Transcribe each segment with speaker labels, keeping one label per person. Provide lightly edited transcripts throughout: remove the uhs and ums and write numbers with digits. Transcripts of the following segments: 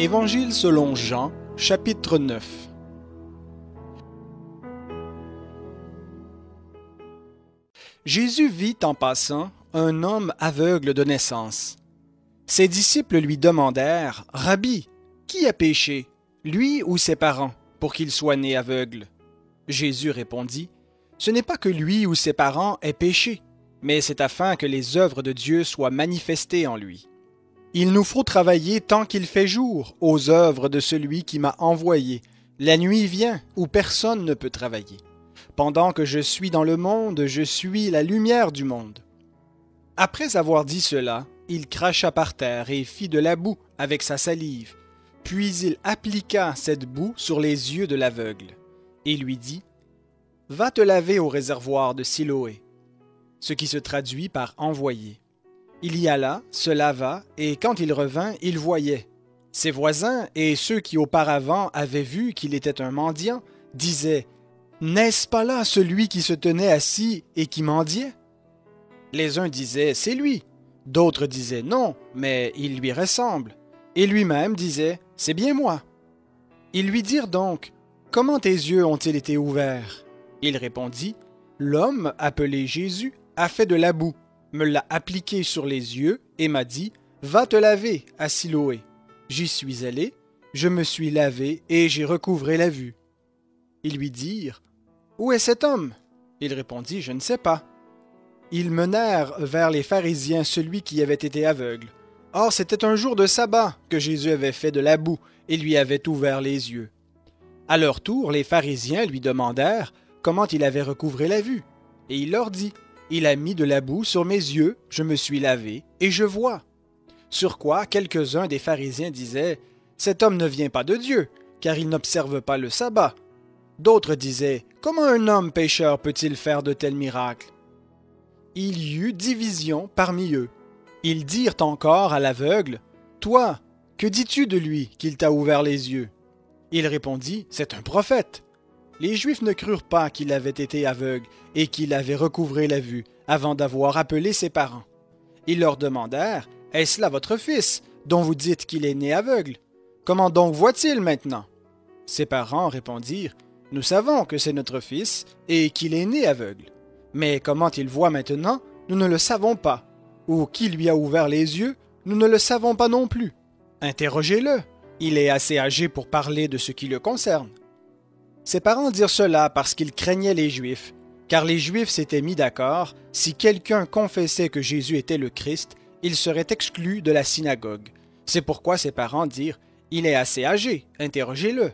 Speaker 1: Évangile selon Jean, chapitre 9. Jésus vit en passant un homme aveugle de naissance. Ses disciples lui demandèrent « Rabbi, qui a péché, lui ou ses parents, pour qu'il soit né aveugle ?» Jésus répondit « Ce n'est pas que lui ou ses parents aient péché, mais c'est afin que les œuvres de Dieu soient manifestées en lui. Il nous faut travailler tant qu'il fait jour aux œuvres de celui qui m'a envoyé. La nuit vient où personne ne peut travailler. Pendant que je suis dans le monde, je suis la lumière du monde. » Après avoir dit cela, il cracha par terre et fit de la boue avec sa salive. Puis il appliqua cette boue sur les yeux de l'aveugle et lui dit « Va te laver au réservoir de Siloé », ce qui se traduit par « envoyer ». Il y alla, se lava, et quand il revint, il voyait. Ses voisins et ceux qui auparavant avaient vu qu'il était un mendiant disaient « N'est-ce pas là celui qui se tenait assis et qui mendiait ?» Les uns disaient « C'est lui », d'autres disaient « Non, mais il lui ressemble », et lui-même disait « C'est bien moi ». Ils lui dirent donc « Comment tes yeux ont-ils été ouverts ?» Il répondit « L'homme appelé Jésus a fait de la boue, me l'a appliqué sur les yeux et m'a dit « Va te laver à Siloé ». J'y suis allé, je me suis lavé et j'ai recouvré la vue. Ils lui dirent « Où est cet homme ?» Il répondit « Je ne sais pas ». Ils menèrent vers les pharisiens celui qui avait été aveugle. Or c'était un jour de sabbat que Jésus avait fait de la boue et lui avait ouvert les yeux. À leur tour, les pharisiens lui demandèrent comment il avait recouvré la vue. Et il leur dit « Il a mis de la boue sur mes yeux, je me suis lavé, et je vois. » Sur quoi quelques-uns des pharisiens disaient « Cet homme ne vient pas de Dieu, car il n'observe pas le sabbat. » D'autres disaient « Comment un homme pécheur peut-il faire de tels miracles ?» Il y eut division parmi eux. Ils dirent encore à l'aveugle « Toi, que dis-tu de lui qu'il t'a ouvert les yeux ?» Il répondit « C'est un prophète. » Les Juifs ne crurent pas qu'il avait été aveugle et qu'il avait recouvré la vue avant d'avoir appelé ses parents. Ils leur demandèrent « Est-ce là votre fils, dont vous dites qu'il est né aveugle? Comment donc voit-il maintenant ?» Ses parents répondirent « Nous savons que c'est notre fils et qu'il est né aveugle. Mais comment il voit maintenant, nous ne le savons pas. Ou qui lui a ouvert les yeux, nous ne le savons pas non plus. Interrogez-le, il est assez âgé pour parler de ce qui le concerne. » Ses parents dirent cela parce qu'ils craignaient les Juifs, car les Juifs s'étaient mis d'accord, si quelqu'un confessait que Jésus était le Christ, il serait exclu de la synagogue. C'est pourquoi ses parents dirent « Il est assez âgé, interrogez-le. »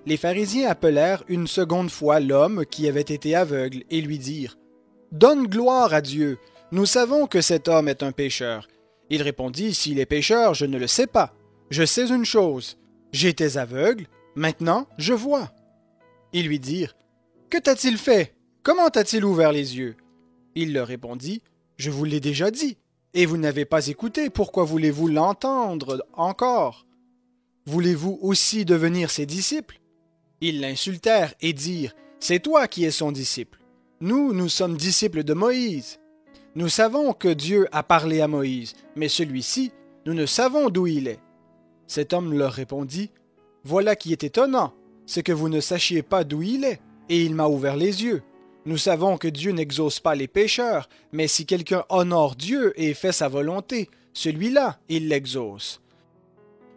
Speaker 1: Les pharisiens appelèrent une seconde fois l'homme qui avait été aveugle et lui dirent « Donne gloire à Dieu, nous savons que cet homme est un pécheur. » Il répondit « S'il est pécheur, je ne le sais pas. Je sais une chose, j'étais aveugle, maintenant je vois. » Ils lui dirent « Que t'a-t-il fait? Comment t'a-t-il ouvert les yeux ?» Il leur répondit « Je vous l'ai déjà dit, et vous n'avez pas écouté, pourquoi voulez-vous l'entendre encore? Voulez-vous aussi devenir ses disciples ?» Ils l'insultèrent et dirent « C'est toi qui es son disciple. Nous sommes disciples de Moïse. Nous savons que Dieu a parlé à Moïse, mais celui-ci, nous ne savons d'où il est. » Cet homme leur répondit « Voilà qui est étonnant, c'est que vous ne sachiez pas d'où il est, et il m'a ouvert les yeux. Nous savons que Dieu n'exauce pas les pécheurs, mais si quelqu'un honore Dieu et fait sa volonté, celui-là, il l'exauce.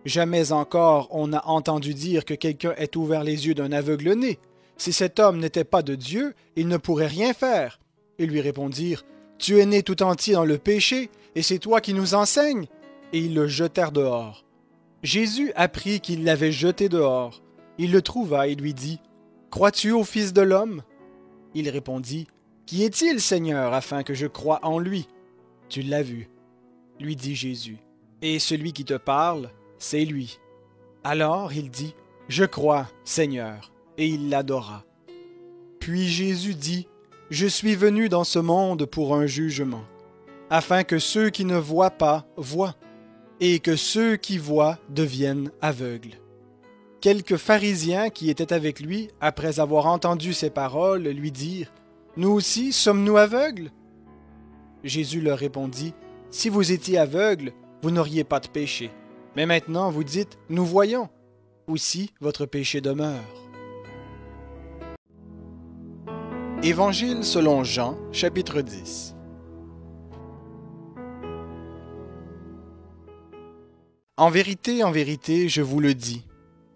Speaker 1: Jamais encore on n'a entendu dire que quelqu'un ait ouvert les yeux d'un aveugle-né. Si cet homme n'était pas de Dieu, il ne pourrait rien faire. » Ils lui répondirent « Tu es né tout entier dans le péché, et c'est toi qui nous enseignes. » Et ils le jetèrent dehors. Jésus apprit qu'il l'avait jeté dehors. Il le trouva et lui dit « Crois-tu au Fils de l'homme » Il répondit « Qui est-il, Seigneur, afin que je croie en lui ?» « Tu l'as vu, » lui dit Jésus, « et celui qui te parle, c'est lui. » Alors il dit « Je crois, Seigneur » et il l'adora. Puis Jésus dit « Je suis venu dans ce monde pour un jugement, afin que ceux qui ne voient pas voient, et que ceux qui voient deviennent aveugles. » Quelques pharisiens qui étaient avec lui, après avoir entendu ces paroles, lui dirent « Nous aussi sommes-nous aveugles ?» Jésus leur répondit « Si vous étiez aveugles, vous n'auriez pas de péché. Mais maintenant vous dites, nous voyons. Aussi votre péché demeure. Évangile selon Jean, chapitre 10. En vérité, je vous le dis,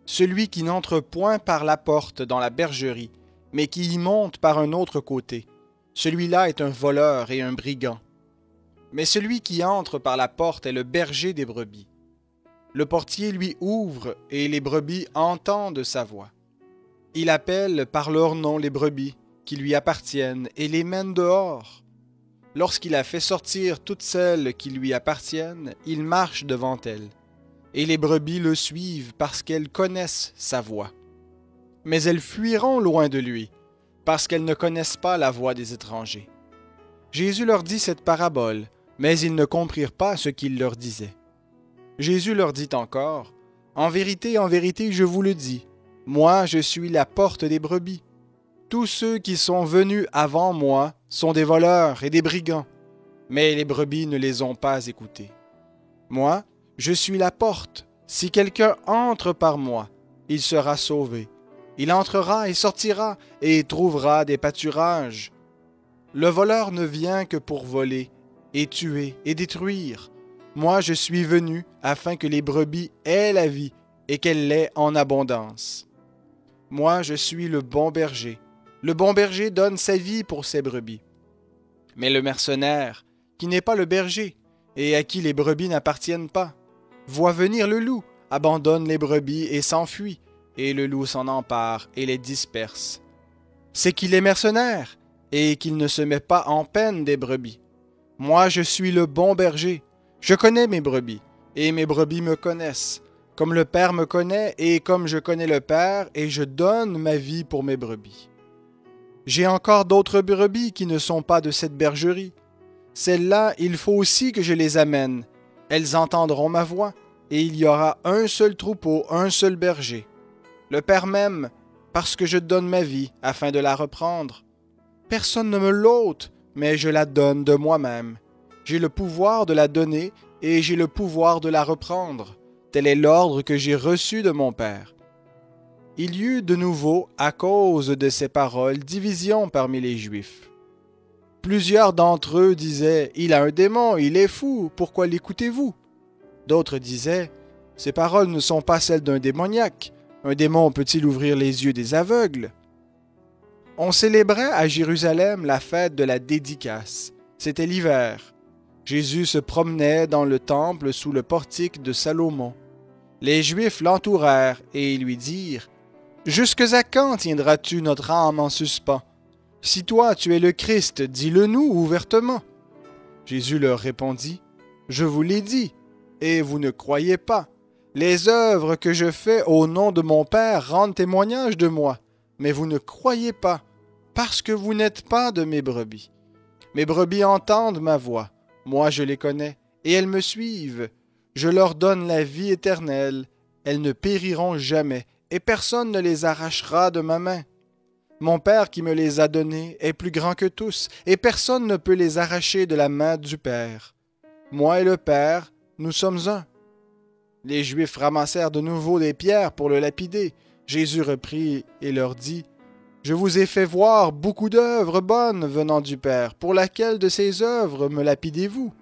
Speaker 1: celui qui n'entre point par la porte dans la bergerie, mais qui y monte par un autre côté, celui-là est un voleur et un brigand. Mais celui qui entre par la porte est le berger des brebis. Le portier lui ouvre et les brebis entendent sa voix. Il appelle par leur nom les brebis qui lui appartiennent et les mène dehors. Lorsqu'il a fait sortir toutes celles qui lui appartiennent, il marche devant elles. Et les brebis le suivent parce qu'elles connaissent sa voix. Mais elles fuiront loin de lui, parce qu'elles ne connaissent pas la voix des étrangers. Jésus leur dit cette parabole, mais ils ne comprirent pas ce qu'il leur disait. Jésus leur dit encore, en vérité, je vous le dis, moi je suis la porte des brebis. Tous ceux qui sont venus avant moi sont des voleurs et des brigands, mais les brebis ne les ont pas écoutés. Moi, je suis la porte. Si quelqu'un entre par moi, il sera sauvé. Il entrera et sortira et trouvera des pâturages. Le voleur ne vient que pour voler, et tuer, et détruire. Moi, je suis venu afin que les brebis aient la vie et qu'elle l'ait en abondance. Moi, je suis le bon berger. Le bon berger donne sa vie pour ses brebis. Mais le mercenaire, qui n'est pas le berger, et à qui les brebis n'appartiennent pas, voit venir le loup, abandonne les brebis et s'enfuit, et le loup s'en empare et les disperse. C'est qu'il est mercenaire, et qu'il ne se met pas en peine des brebis. Moi, je suis le bon berger. Je connais mes brebis, et mes brebis me connaissent, comme le Père me connaît, et comme je connais le Père, et je donne ma vie pour mes brebis. J'ai encore d'autres brebis qui ne sont pas de cette bergerie. Celles-là, il faut aussi que je les amène. Elles entendront ma voix, et il y aura un seul troupeau, un seul berger. Le Père m'aime, parce que je donne ma vie, afin de la reprendre. Personne ne me l'ôte, mais je la donne de moi-même. J'ai le pouvoir de la donner, et j'ai le pouvoir de la reprendre. Tel est l'ordre que j'ai reçu de mon Père. Il y eut de nouveau, à cause de ces paroles, division parmi les Juifs. Plusieurs d'entre eux disaient « Il a un démon, il est fou, pourquoi l'écoutez-vous » D'autres disaient « Ces paroles ne sont pas celles d'un démoniaque. Un démon peut-il ouvrir les yeux des aveugles » On célébrait à Jérusalem la fête de la dédicace. C'était l'hiver. Jésus se promenait dans le temple sous le portique de Salomon. Les Juifs l'entourèrent et lui dirent « Jusque à quand tiendras-tu notre âme en suspens? Si toi tu es le Christ, dis-le-nous ouvertement. » Jésus leur répondit « Je vous l'ai dit, et vous ne croyez pas. Les œuvres que je fais au nom de mon Père rendent témoignage de moi, mais vous ne croyez pas, parce que vous n'êtes pas de mes brebis. Mes brebis entendent ma voix, moi je les connais, et elles me suivent. Je leur donne la vie éternelle, elles ne périront jamais, et personne ne les arrachera de ma main. Mon Père qui me les a donnés est plus grand que tous, et personne ne peut les arracher de la main du Père. Moi et le Père, nous sommes un. » Les Juifs ramassèrent de nouveau des pierres pour le lapider. Jésus reprit et leur dit, « Je vous ai fait voir beaucoup d'œuvres bonnes venant du Père. Pour laquelle de ces œuvres me lapidez-vous »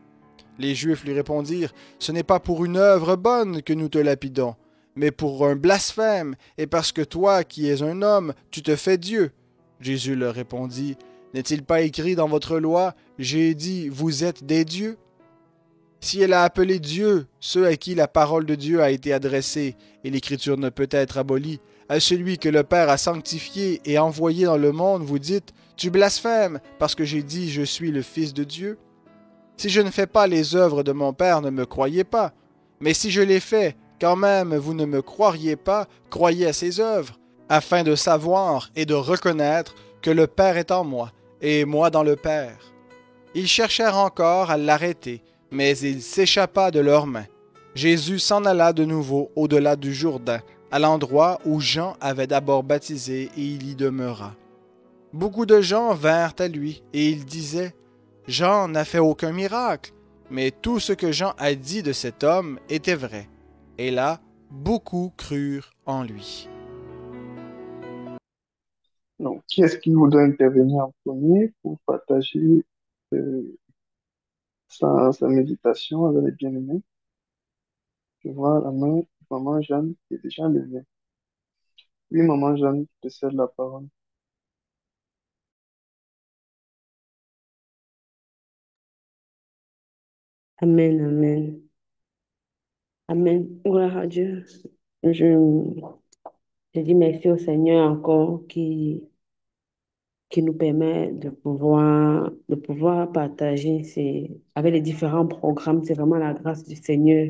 Speaker 1: Les Juifs lui répondirent, « Ce n'est pas pour une œuvre bonne que nous te lapidons, mais pour un blasphème, et parce que toi, qui es un homme, tu te fais Dieu. » Jésus leur répondit, « N'est-il pas écrit dans votre loi, j'ai dit, vous êtes des dieux? » Si elle a appelé Dieu ceux à qui la parole de Dieu a été adressée, et l'Écriture ne peut être abolie, à celui que le Père a sanctifié et envoyé dans le monde, vous dites, « Tu blasphèmes, parce que j'ai dit, je suis le Fils de Dieu. » Si je ne fais pas les œuvres de mon Père, ne me croyez pas. Mais si je les fais, quand même vous ne me croiriez pas, croyez à ces œuvres, afin de savoir et de reconnaître que le Père est en moi, et moi dans le Père. Ils cherchèrent encore à l'arrêter, mais il s'échappa de leurs mains. Jésus s'en alla de nouveau au-delà du Jourdain, à l'endroit où Jean avait d'abord baptisé, et il y demeura. Beaucoup de gens vinrent à lui, et ils disaient, « Jean n'a fait aucun miracle, mais tout ce que Jean a dit de cet homme était vrai. Et là, beaucoup crurent en lui.
Speaker 2: Donc, qui est-ce qui voudrait intervenir en premier pour partager euh, sa méditation avec les bien-aimés? Je vois la main de Maman Jeanne qui est déjà levée. Oui, Maman Jeanne, je te cède la parole.
Speaker 3: Amen, amen, amen. Gloire à Dieu. Je, je dis merci au Seigneur encore qui nous permet de pouvoir partager avec les différents programmes. C'est vraiment la grâce du Seigneur,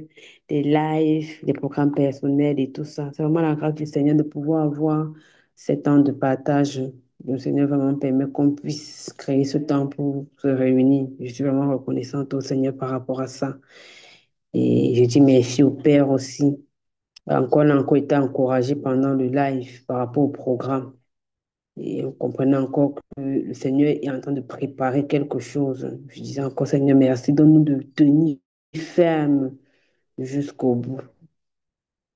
Speaker 3: des lives, des programmes personnels et tout ça. C'est vraiment la grâce du Seigneur de pouvoir avoir ce temps de partage. Le Seigneur vraiment permet qu'on puisse créer ce temps pour se réunir. Je suis vraiment reconnaissante au Seigneur par rapport à ça. Et je dis merci au Père aussi. Encore, on a encore été encouragé pendant le live par rapport au programme. Et on comprenait encore que le Seigneur est en train de préparer quelque chose. Je disais encore, Seigneur, merci, donne-nous de tenir ferme jusqu'au bout.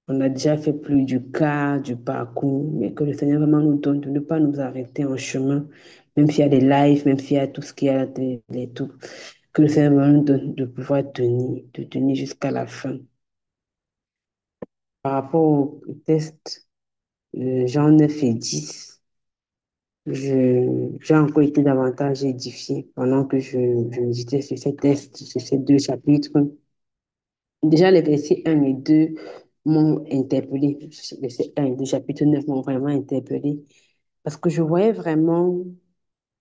Speaker 3: On a déjà fait plus du quart du parcours, mais que le Seigneur vraiment nous donne de ne pas nous arrêter en chemin, même s'il y a des lives, même s'il y a tout ce qu'il y a, tout, que le Seigneur vraiment nous donne de pouvoir tenir, de tenir jusqu'à la fin. Par rapport au test, Jean 9 et 10, j'ai encore été davantage édifiée pendant que je méditais sur ces tests, sur ces deux chapitres. Déjà, les versets 1 et 2 m'ont interpellée. Versets 1 et 2, chapitre 9 m'ont vraiment interpellée parce que je voyais vraiment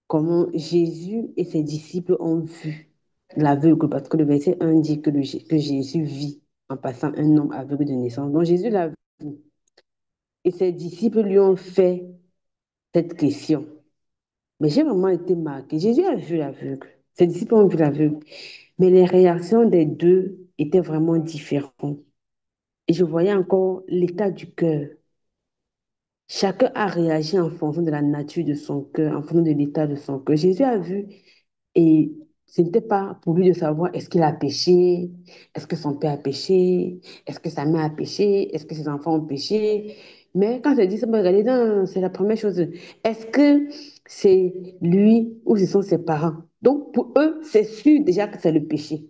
Speaker 3: comment Jésus et ses disciples ont vu l'aveugle, parce que le verset 1 dit que Jésus vit en passant un homme aveugle de naissance. Donc Jésus l'a vu et ses disciples lui ont fait cette question. Mais j'ai vraiment été marquée. Jésus a vu l'aveugle. Ses disciples ont vu l'aveugle. Mais les réactions des deux étaient vraiment différentes. Et je voyais encore l'état du cœur. Chacun a réagi en fonction de la nature de son cœur, en fonction de l'état de son cœur. Jésus a vu et ce n'était pas pour lui de savoir est-ce qu'il a péché, est-ce que son père a péché, est-ce que sa mère a péché, est-ce que ses enfants ont péché. Mais quand il dit ça, regardez, non, c'est la première chose. Est-ce que c'est lui ou ce sont ses parents? Donc pour eux, c'est sûr déjà que c'est le péché.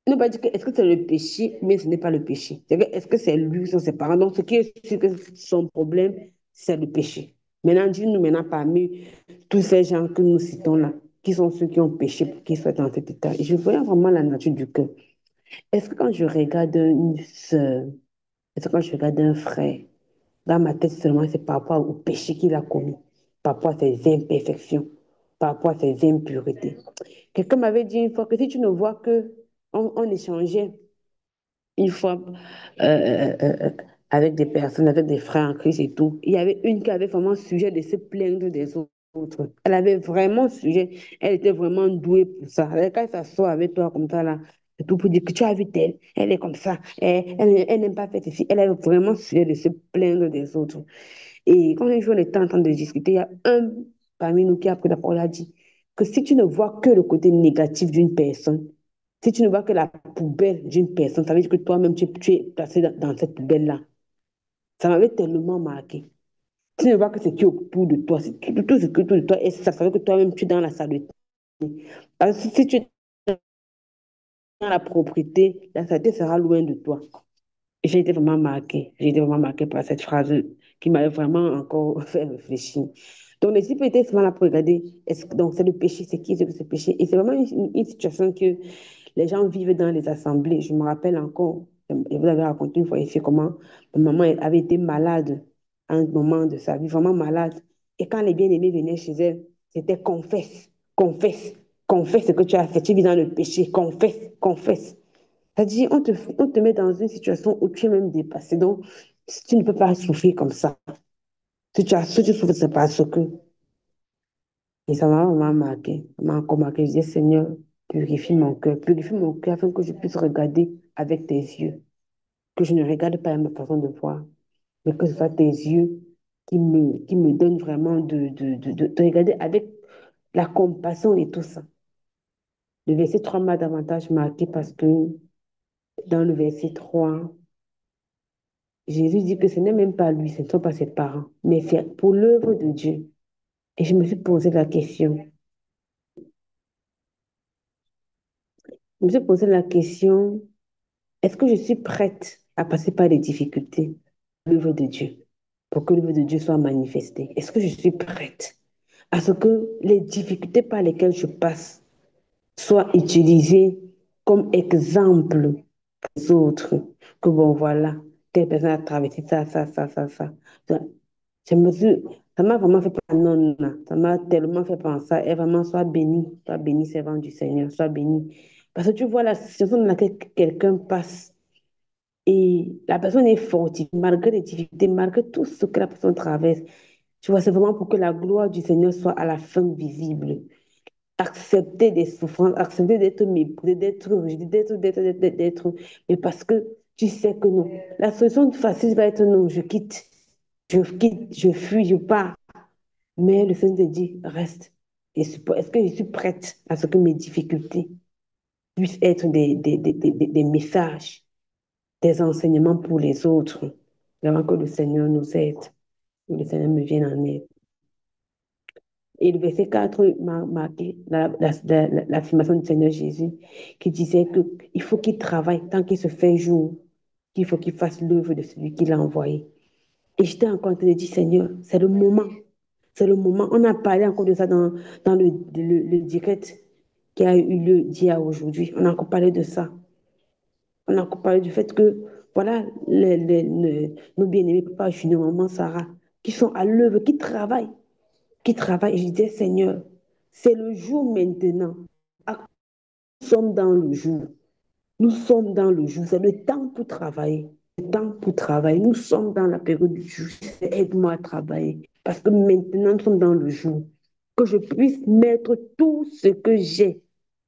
Speaker 3: Ne pas dire que est-ce que c'est le péché, mais ce n'est pas le péché. Est-ce que c'est lui ou sont ses parents? Donc ce qui est sûr que son problème, c'est le péché. Maintenant, dis-nous maintenant parmi tous ces gens que nous citons là, qui sont ceux qui ont péché pour qu'ils soient dans cet état. Et je voyais vraiment la nature du cœur. Est-ce que quand je regarde une sœur, est-ce que quand je regarde un frère, dans ma tête seulement, c'est par rapport au péché qu'il a commis, par rapport à ses imperfections, par rapport à ses impuretés. Quelqu'un m'avait dit une fois que si tu ne vois que on échangeait une fois avec des personnes, avec des frères en Christ et tout. Il y avait une qui avait vraiment sujet de se plaindre des autres. Elle avait vraiment sujet, elle était vraiment douée pour ça. Quand elle s'assoit avec toi comme ça, là, c'est tout pour dire que tu as vu elle, elle est comme ça, elle n'aime pas faire ceci. Elle avait vraiment sujet de se plaindre des autres. Et quand un jour on était en train de discuter, il y a un parmi nous qui a pris la parole, a dit que si tu ne vois que le côté négatif d'une personne, si tu ne vois que la poubelle d'une personne, ça veut dire que toi-même, tu es placé dans cette poubelle-là. Ça m'avait tellement marqué. Tu ne vois que ce qui est autour de toi, tout ce qui est autour de toi, et ça veut dire que toi-même, tu es dans la saleté. Alors, si tu es dans la propriété, la saleté sera loin de toi. Et j'ai été vraiment marquée. J'ai été vraiment marquée par cette phrase qui m'avait vraiment encore fait réfléchir. Donc, les disciples étaient souvent là pour regarder. Donc, c'est le péché, c'est qui c'est que c'est le péché? Et c'est vraiment une situation que les gens vivent dans les assemblées. Je me rappelle encore, et vous avez raconté une fois ici comment ma maman avait été malade à un moment de sa vie, vraiment malade. Et quand les bien-aimés venaient chez elle, c'était confesse, confesse, confesse ce que tu as fait. Tu vis dans le péché, confesse, confesse. C'est-à-dire, on te met dans une situation où tu es même dépassé. Donc, tu ne peux pas souffrir comme ça. Si tu souffres, c'est parce que. Et ça m'a vraiment marqué. Ça m'a encore marqué. Je disais, Seigneur, purifie mon cœur afin que je puisse regarder avec tes yeux. Que je ne regarde pas à ma façon de voir, mais que ce soit tes yeux qui me donnent vraiment de regarder avec la compassion et tout ça. Le verset 3 m'a davantage marqué parce que dans le verset 3 Jésus dit que ce n'est même pas lui, ce ne sont pas ses parents, mais c'est pour l'œuvre de Dieu. Et je me suis posé la question. Je me suis posé la question, est-ce que je suis prête à passer par les difficultés, l'œuvre de Dieu, pour que l'œuvre de Dieu soit manifestée? Est-ce que je suis prête à ce que les difficultés par lesquelles je passe soient utilisées comme exemple pour les autres? Que bon, voilà, telle personne a traversé ça, ça, ça, ça, ça. Ça, je me suis, ça m'a vraiment fait penser, non, non, non, ça m'a tellement fait penser, et vraiment, sois béni, servant du Seigneur, sois béni. Parce que tu vois la situation dans laquelle quelqu'un passe et la personne est forte, malgré les difficultés, malgré tout ce que la personne traverse. Tu vois, c'est vraiment pour que la gloire du Seigneur soit à la fin visible. Accepter des souffrances, accepter d'être méprisé, d'être rejeté, mais parce que tu sais que non. La solution facile va être non, je quitte, je fuis, je pars. Mais le Seigneur te dit, reste. Est-ce que je suis prête à ce que mes difficultés puissent être des messages, des enseignements pour les autres, avant que le Seigneur nous aide, que le Seigneur me vienne en aide. Et le verset 4 m'a marqué l'affirmation du Seigneur Jésus qui disait qu'il faut qu'il travaille tant qu'il se fait jour, qu'il faut qu'il fasse l'œuvre de celui qui l'a envoyé. Et j'étais encore en train de dire, Seigneur, c'est le moment. C'est le moment. On a parlé encore de ça dans le direct qui a eu lieu d'hier aujourd'hui. On a encore parlé de ça. On a encore parlé du fait que, voilà, nos bien-aimés, papa Junior, maman Sarah, qui sont à l'œuvre, qui travaillent, qui travaillent. Et je disais, Seigneur, c'est le jour maintenant. Ah, nous sommes dans le jour. Nous sommes dans le jour. C'est le temps pour travailler. Le temps pour travailler. Nous sommes dans la période du jour. Aide-moi à travailler. Parce que maintenant, nous sommes dans le jour. Que je puisse mettre tout ce que j'ai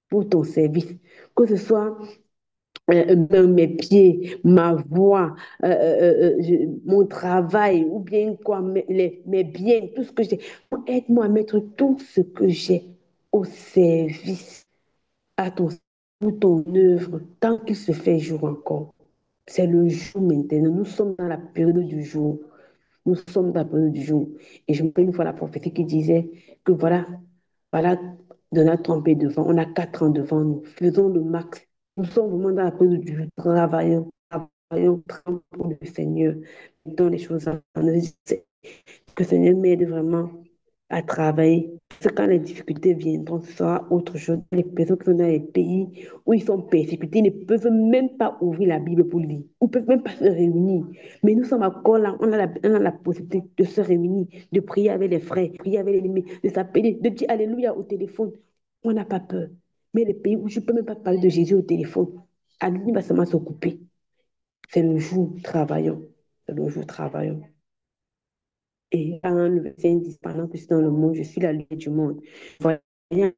Speaker 3: pour ton service. Que ce soit mes pieds, ma voix, mon travail, ou bien quoi, mes biens, tout ce que j'ai. Aide-moi à mettre tout ce que j'ai au service à ton, pour ton œuvre, tant qu'il se fait jour encore. C'est le jour maintenant. Nous sommes dans la période du jour. Nous sommes dans la période du jour. Et je me rappelle une fois la prophétie qui disait que voilà, voilà, de notre trompé devant. On a 4 ans devant nous. Faisons le max. Nous sommes vraiment dans la période du jour. Travaillons, travaillons, travaillons pour le Seigneur. Mettons les choses en œuvre. Que le Seigneur m'aide vraiment à travailler. Parce que quand les difficultés viendront, ce sera autre chose. Les personnes qui sont dans les pays où ils sont persécutés ne peuvent même pas ouvrir la Bible pour lire. Ou ne peuvent même pas se réunir. Mais nous sommes encore là. On a la possibilité de se réunir, de prier avec les frères, de prier avec les ennemis, de s'appeler, de dire Alléluia au téléphone. On n'a pas peur. Mais les pays où je ne peux même pas parler de Jésus au téléphone, Adeline va seulement s'occuper. C'est le jour, travaillons. C'est le jour, travaillons. Et quand le verset dit, pendant que je suis dans le monde, je suis la lumière du monde. Voilà,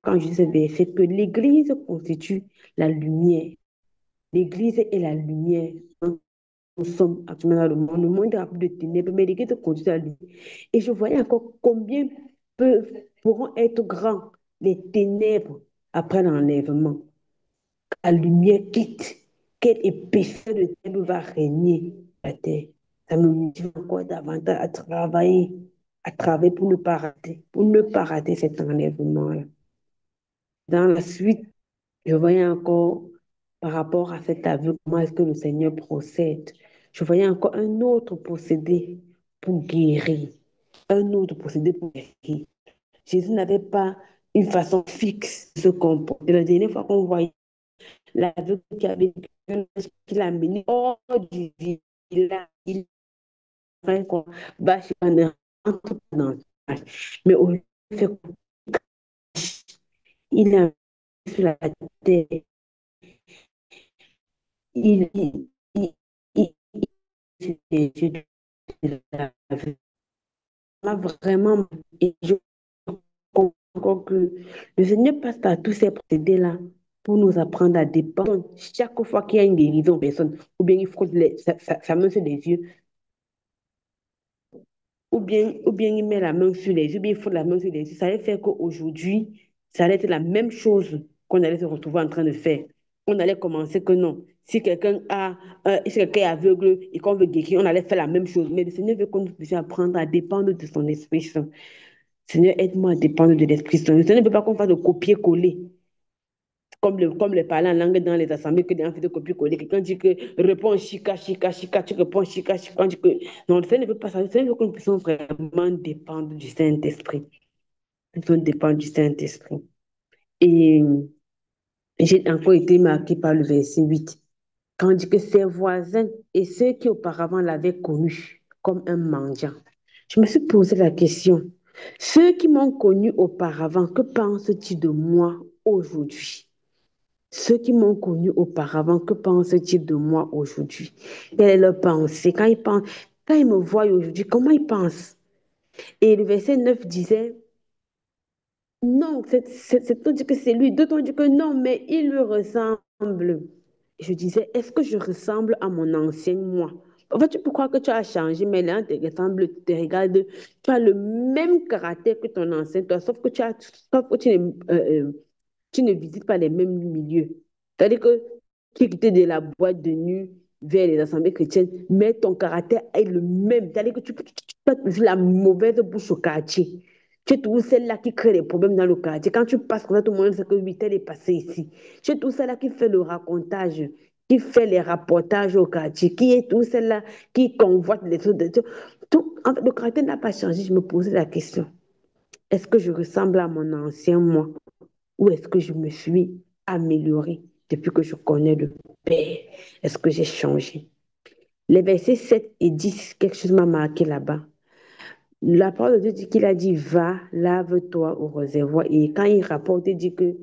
Speaker 3: quand je dis ce verset, que l'Église constitue la lumière. L'Église est la lumière. Nous sommes actuellement dans le monde. Le monde est rempli de ténèbres, mais l'Église constitue la lumière. Et je voyais encore combien pourront être grands les ténèbres après l'enlèvement. La lumière quitte. Quelle épaisseur de ténèbres va régner à la terre. Ça me motive encore davantage à travailler pour ne pas rater cet enlèvement-là. Dans la suite, je voyais encore, par rapport à cet aveu, comment est-ce que le Seigneur procède. Je voyais encore un autre procédé pour guérir. Un autre procédé pour guérir. Jésus n'avait pas une façon fixe de se comporter. La dernière fois qu'on voyait l'aveugle qui avait qu'il a mené hors du village, il a quoi, bâché pendant dans le village. Mais au lieu de faire, il a mis sur la terre, il, il, il, sur les yeux de l'aveugle. M'a vraiment, et je comprends que le Seigneur passe par tous ces procédés-là pour nous apprendre à dépendre. Chaque fois qu'il y a une guérison, personne, ou bien il frotte sa main sur les yeux, ou bien il met la main sur les yeux, ou bien il frotte la main sur les yeux. Ça allait faire qu'aujourd'hui, ça allait être la même chose qu'on allait se retrouver en train de faire. on allait commencer que non. Si quelqu'un est aveugle et qu'on veut guérir, on allait faire la même chose. Mais le Seigneur veut que nous puissions apprendre à dépendre de son Esprit Saint. Seigneur, aide-moi à dépendre de l'Esprit Saint. Le Seigneur ne veut pas qu'on fasse de copier-coller. Comme le parler en langue dans les assemblées, que des gens font de copier-coller. Quelqu'un dit que réponds chica, chica, chica, tu réponds chica, chica. On dit que... Non, le Seigneur ne veut pas ça. Le Seigneur veut que nous puissions vraiment dépendre du Saint-Esprit. Nous devons dépendre du Saint-Esprit. Et j'ai encore été marqué par le verset 8. Quand on dit que ses voisins et ceux qui auparavant l'avaient connu comme un mendiant. Je me suis posé la question. Ceux qui m'ont connu auparavant, que pensent-ils de moi aujourd'hui? Ceux qui m'ont connu auparavant, que pensent-ils de moi aujourd'hui? Quelle est leur pensée? Quand ils me voient aujourd'hui, comment ils pensent? Et le verset 9 disait, non, c'est tout dit que c'est lui. D'autres ont dit que non, mais il lui ressemble. Je disais, est-ce que je ressemble à mon ancien moi? En fait, tu peux croire que tu as changé, mais là, tu ressembles, tu regardes, tu as le même caractère que ton ancien toi, sauf que tu ne visites pas les mêmes milieux. C'est-à-dire que tu es quitté de la boîte de nuit vers les assemblées chrétiennes, mais ton caractère est le même. C'est-à-dire que tu as toujours la mauvaise bouche au quartier. Tu es toujours celle-là qui crée des problèmes dans le quartier. Quand tu passes comme ça, tout le monde sait que oui, tel est passé ici. Tu es toujours celle-là qui fait le racontage, qui fait les rapportages au quartier, qui est toujours celle-là qui convoite les autres. En fait, le caractère n'a pas changé. Je me posais la question. Est-ce que je ressemble à mon ancien moi ou est-ce que je me suis améliorée depuis que je connais le Père? Est-ce que j'ai changé? Les versets 7 et 10, quelque chose m'a marqué là-bas. La parole de Dieu dit qu'il a dit, va, lave-toi au réservoir. Et quand il rapporte, il dit que,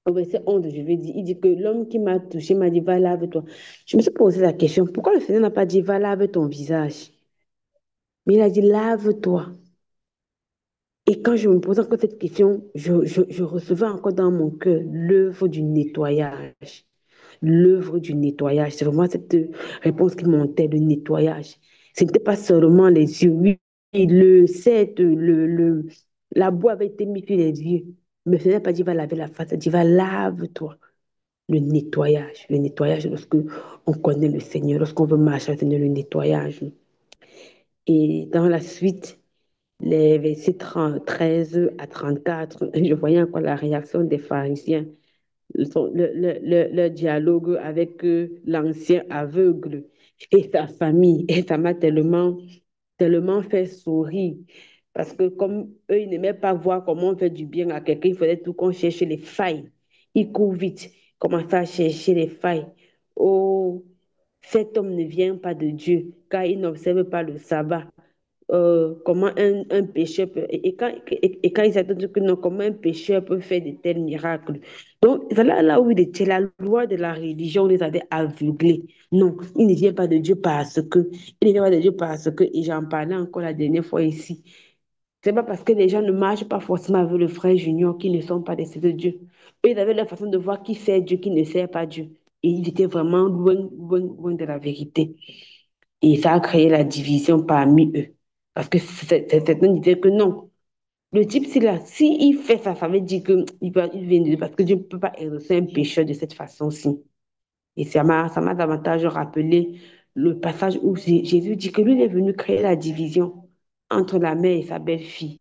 Speaker 3: au verset 11, je vais dire, il dit que l'homme qui m'a touché m'a dit, va, lave-toi. Je me suis posé la question, pourquoi le Seigneur n'a pas dit, va, lave ton visage? Mais il a dit, lave-toi. Et quand je me posais encore cette question, je recevais encore dans mon cœur l'œuvre du nettoyage. L'œuvre du nettoyage. C'est vraiment cette réponse qui montait, le nettoyage. Ce n'était pas seulement les yeux. Oui, la boue avait été mise sur les yeux. Mais ce n'est pas dit, va laver la face. Il dit, va lave-toi. Le nettoyage. Le nettoyage, lorsque on connaît le Seigneur, lorsqu'on veut marcher avec le Seigneur, le nettoyage. Et dans la suite, les versets 13 à 34, je voyais encore la réaction des pharisiens, le dialogue avec l'ancien aveugle et sa famille. Et ça m'a tellement fait sourire. Parce que comme eux, ils n'aimaient pas voir comment on fait du bien à quelqu'un, il fallait tout qu'on cherche les failles. Ils courent vite, commencent à chercher les failles. Oh, cet homme ne vient pas de Dieu, car il n'observe pas le sabbat. Comment un pécheur peut... Et quand ils attendent que non, comment un pécheur peut faire de tels miracles. Donc, voilà là où il était, la loi de la religion les avait aveuglés. Non, il ne vient pas de Dieu parce que... Il ne vient pas de Dieu parce que... Et j'en parlais encore la dernière fois ici. C'est pas parce que les gens ne marchent pas forcément avec le frère Junior qu'ils ne sont pas des de Dieu. Eux, ils avaient leur façon de voir qui sert Dieu, qui ne sert pas Dieu. Et ils étaient vraiment loin, loin, loin de la vérité. Et ça a créé la division parmi eux. Parce que certains disaient que non. Le type, s'il fait ça, ça veut dire qu'il vient de Dieu. Parce que Dieu ne peut pas exaucer un pécheur de cette façon-ci. Et ça m'a davantage rappelé le passage où Jésus dit que lui, il est venu créer la division entre la mère et sa belle-fille,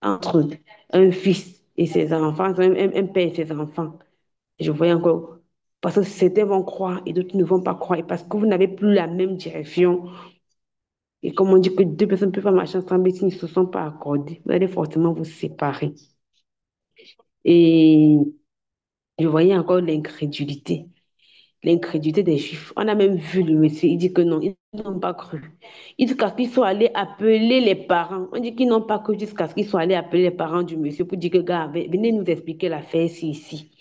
Speaker 3: entre un fils et ses enfants, un père et ses enfants. Et je voyais encore, parce que certains vont croire et d'autres ne vont pas croire. Et parce que vous n'avez plus la même direction. Et comme on dit que deux personnes ne peuvent pas marcher ensemble s'ils ne se sont pas accordés, vous allez forcément vous séparer. Et je voyais encore l'incrédulité. L'incrédulité des Juifs. On a même vu le monsieur, il dit que non, ils n'ont pas cru. Jusqu'à ce qu'ils soient allés appeler les parents. On dit qu'ils n'ont pas cru jusqu'à ce qu'ils soient allés appeler les parents du monsieur pour dire que, gars, venez nous expliquer l'affaire ici.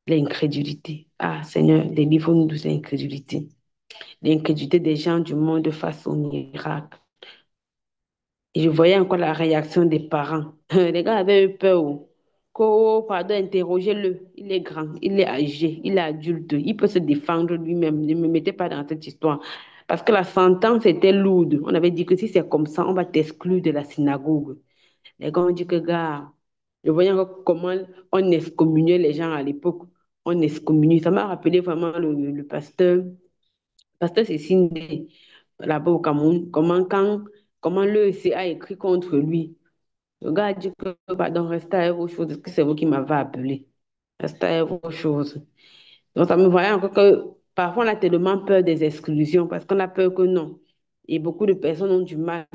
Speaker 3: L'incrédulité. Ah, Seigneur, délivre-nous de cette incrédulité. L'incrédulité des gens du monde face au miracle. Et je voyais encore la réaction des parents. Les gars avaient eu peur. Pardon, interrogez-le. Il est grand, il est âgé, il est adulte, il peut se défendre lui-même. Ne me mettez pas dans cette histoire. Parce que la sentence était lourde. On avait dit que si c'est comme ça, on va t'exclure de la synagogue. Les gars ont dit que, gars, Je voyais encore comment on excommuniait les gens à l'époque. On excommuniait. Ça m'a rappelé vraiment le pasteur Cécile là-bas au Cameroun. Comment l'EEC a écrit contre lui. Le gars a dit que, pardon, restez à vos choses. Est-ce que c'est vous qui m'avez appelé? Restez à vos choses. Donc, ça me voyait encore que parfois on a tellement peur des exclusions parce qu'on a peur que non. Et beaucoup de personnes ont du mal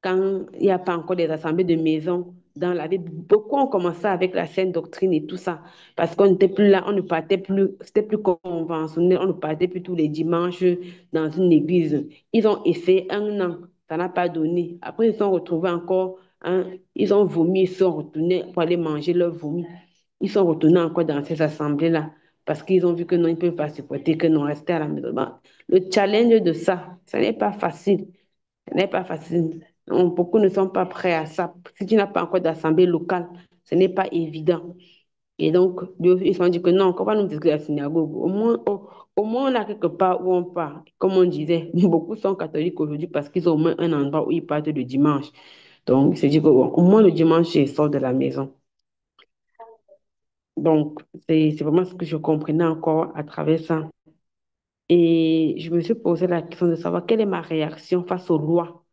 Speaker 3: quand il n'y a pas encore des assemblées de maison dans la vie. Beaucoup ont commencé avec la saine doctrine et tout ça, parce qu'on n'était plus là, on ne partait plus, c'était plus conventionnel, on ne partait plus tous les dimanches dans une église. Ils ont essayé 1 an, ça n'a pas donné. Après, ils se sont retrouvés encore, hein, ils ont vomi, ils sont retournés pour aller manger leur vomi. Ils sont retournés encore dans ces assemblées-là, parce qu'ils ont vu que non, ils ne peuvent pas supporter, que non, rester à la maison. Bon, le challenge de ça, ce n'est pas facile. Ce n'est pas facile. Beaucoup ne sont pas prêts à ça. Si tu n'as pas encore d'assemblée locale, ce n'est pas évident. Et donc, ils se sont dit que non, on va nous dire la synagogue. Au moins, on a quelque part où on part. Comme on disait, beaucoup sont catholiques aujourd'hui parce qu'ils ont au moins un endroit où ils partent le dimanche. Donc, ils se disent qu'au moins le dimanche, ils sortent de la maison. Donc, c'est vraiment ce que je comprenais encore à travers ça. Et je me suis posé la question de savoir quelle est ma réaction face aux lois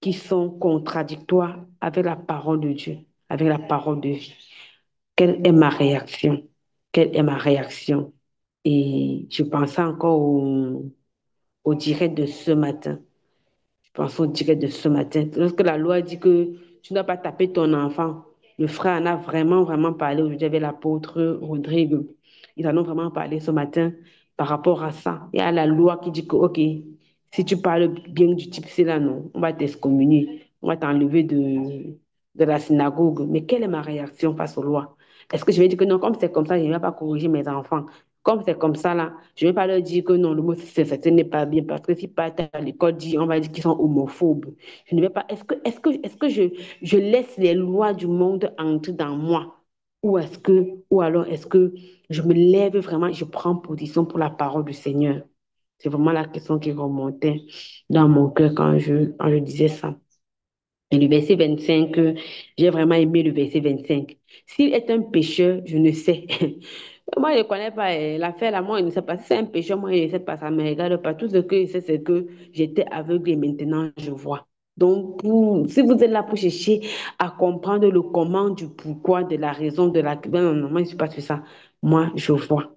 Speaker 3: qui sont contradictoires avec la parole de Dieu, avec la parole de vie. Quelle est ma réaction? Quelle est ma réaction? Et je pensais encore au direct de ce matin. Je pense au direct de ce matin. Lorsque la loi dit que tu ne dois pas taper ton enfant, le frère en a vraiment, vraiment parlé aujourd'hui avec l'apôtre Rodrigue. Ils en ont vraiment parlé ce matin par rapport à ça. Il y a la loi qui dit que, OK, si tu parles bien du type, c'est là, non, on va t'excommunier, on va t'enlever de la synagogue. Mais quelle est ma réaction face aux lois? Est-ce que je vais dire que non, comme c'est comme ça, je ne vais pas corriger mes enfants? Comme c'est comme ça, là, je ne vais pas leur dire que non, le mot c'est ce n'est pas bien, parce que si pas à l'école dit, on va dire qu'ils sont homophobes. Je ne vais pas. Est-ce que je laisse les lois du monde entrer dans moi? Ou alors est-ce que je me lève vraiment, je prends position pour la parole du Seigneur? C'est vraiment la question qui remontait dans mon cœur quand je disais ça. Et le verset 25, j'ai vraiment aimé le verset 25. S'il est un pécheur, je ne sais. Moi, je ne connais pas l'affaire là. Moi, je ne sais pas. Si c'est un pécheur, moi, je ne sais pas. Ça ne me regarde pas. Tout ce que je sais, c'est que j'étais aveugle et maintenant, je vois. Donc, si vous êtes là pour chercher à comprendre le comment, du pourquoi, de la raison, de la... Ben non, non, moi, je ne suis pas sur ça. Moi, je vois.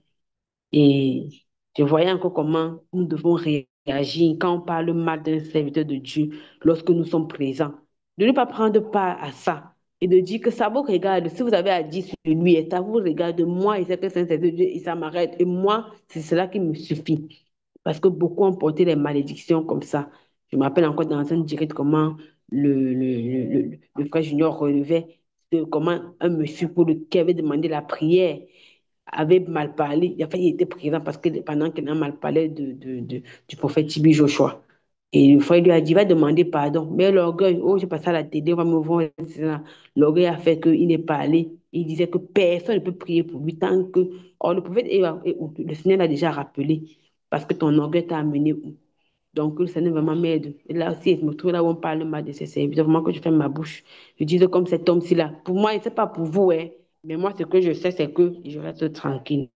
Speaker 3: Et je voyais encore comment nous devons réagir quand on parle mal d'un serviteur de Dieu lorsque nous sommes présents. De ne pas prendre part à ça et de dire que ça vous regarde. Si vous avez à dire sur lui, et ça vous regarde, moi, et c'est que c'est un serviteur de Dieu et ça m'arrête. Et moi, c'est cela qui me suffit. Parce que beaucoup ont porté des malédictions comme ça. Je me rappelle encore dans un direct comment le frère Junior relevait de comment un monsieur qui avait demandé la prière avait mal parlé. Enfin, il était présent parce que pendant qu'il a mal parlé du prophète Tibi Joshua. Et le frère lui a dit, va demander pardon. Mais l'orgueil, oh, j'ai passé à la télé, on va me voir, etc. L'orgueil a fait qu'il n'est pas allé. Il disait que personne ne peut prier pour lui tant que... Or, le prophète, le Seigneur l'a déjà rappelé parce que ton orgueil t'a amené où? Donc, le Seigneur vraiment m'aide. Et là aussi, je me trouve là où on parle mal de ses serviteurs. Vraiment que je ferme ma bouche. Je dis comme cet homme-ci là. Pour moi, ce n'est pas pour vous, hein. Mais moi, ce que je sais, c'est que je reste tranquille.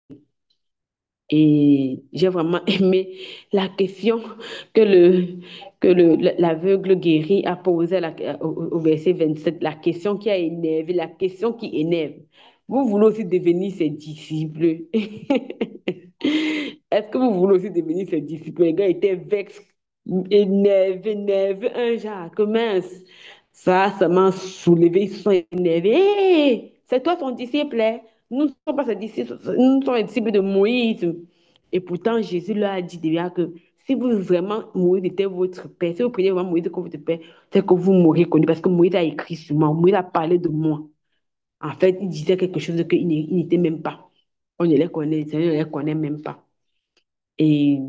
Speaker 3: Et j'ai vraiment aimé la question l'aveugle guéri a posée au verset 27. La question qui a énervé, la question qui énerve. Vous voulez aussi devenir ses disciples. Est-ce que vous voulez aussi devenir ses disciples? Les gars étaient vexés, énervés, énervés. Un genre, que mince. Ça m'a soulevé, ils se sont énervés. Hé, c'est toi ton disciple, hein? Nous ne sommes pas ses disciples, nous sommes les disciples de Moïse. Et pourtant, Jésus leur a dit déjà que si vous vraiment Moïse était votre père, si vous prenez vraiment Moïse comme votre père, c'est que vous m'aurez connu parce que Moïse a écrit sur moi, Moïse a parlé de moi. En fait, il disait quelque chose qu'il n'était même pas. On ne les connaît, on ne les connaît même pas. Et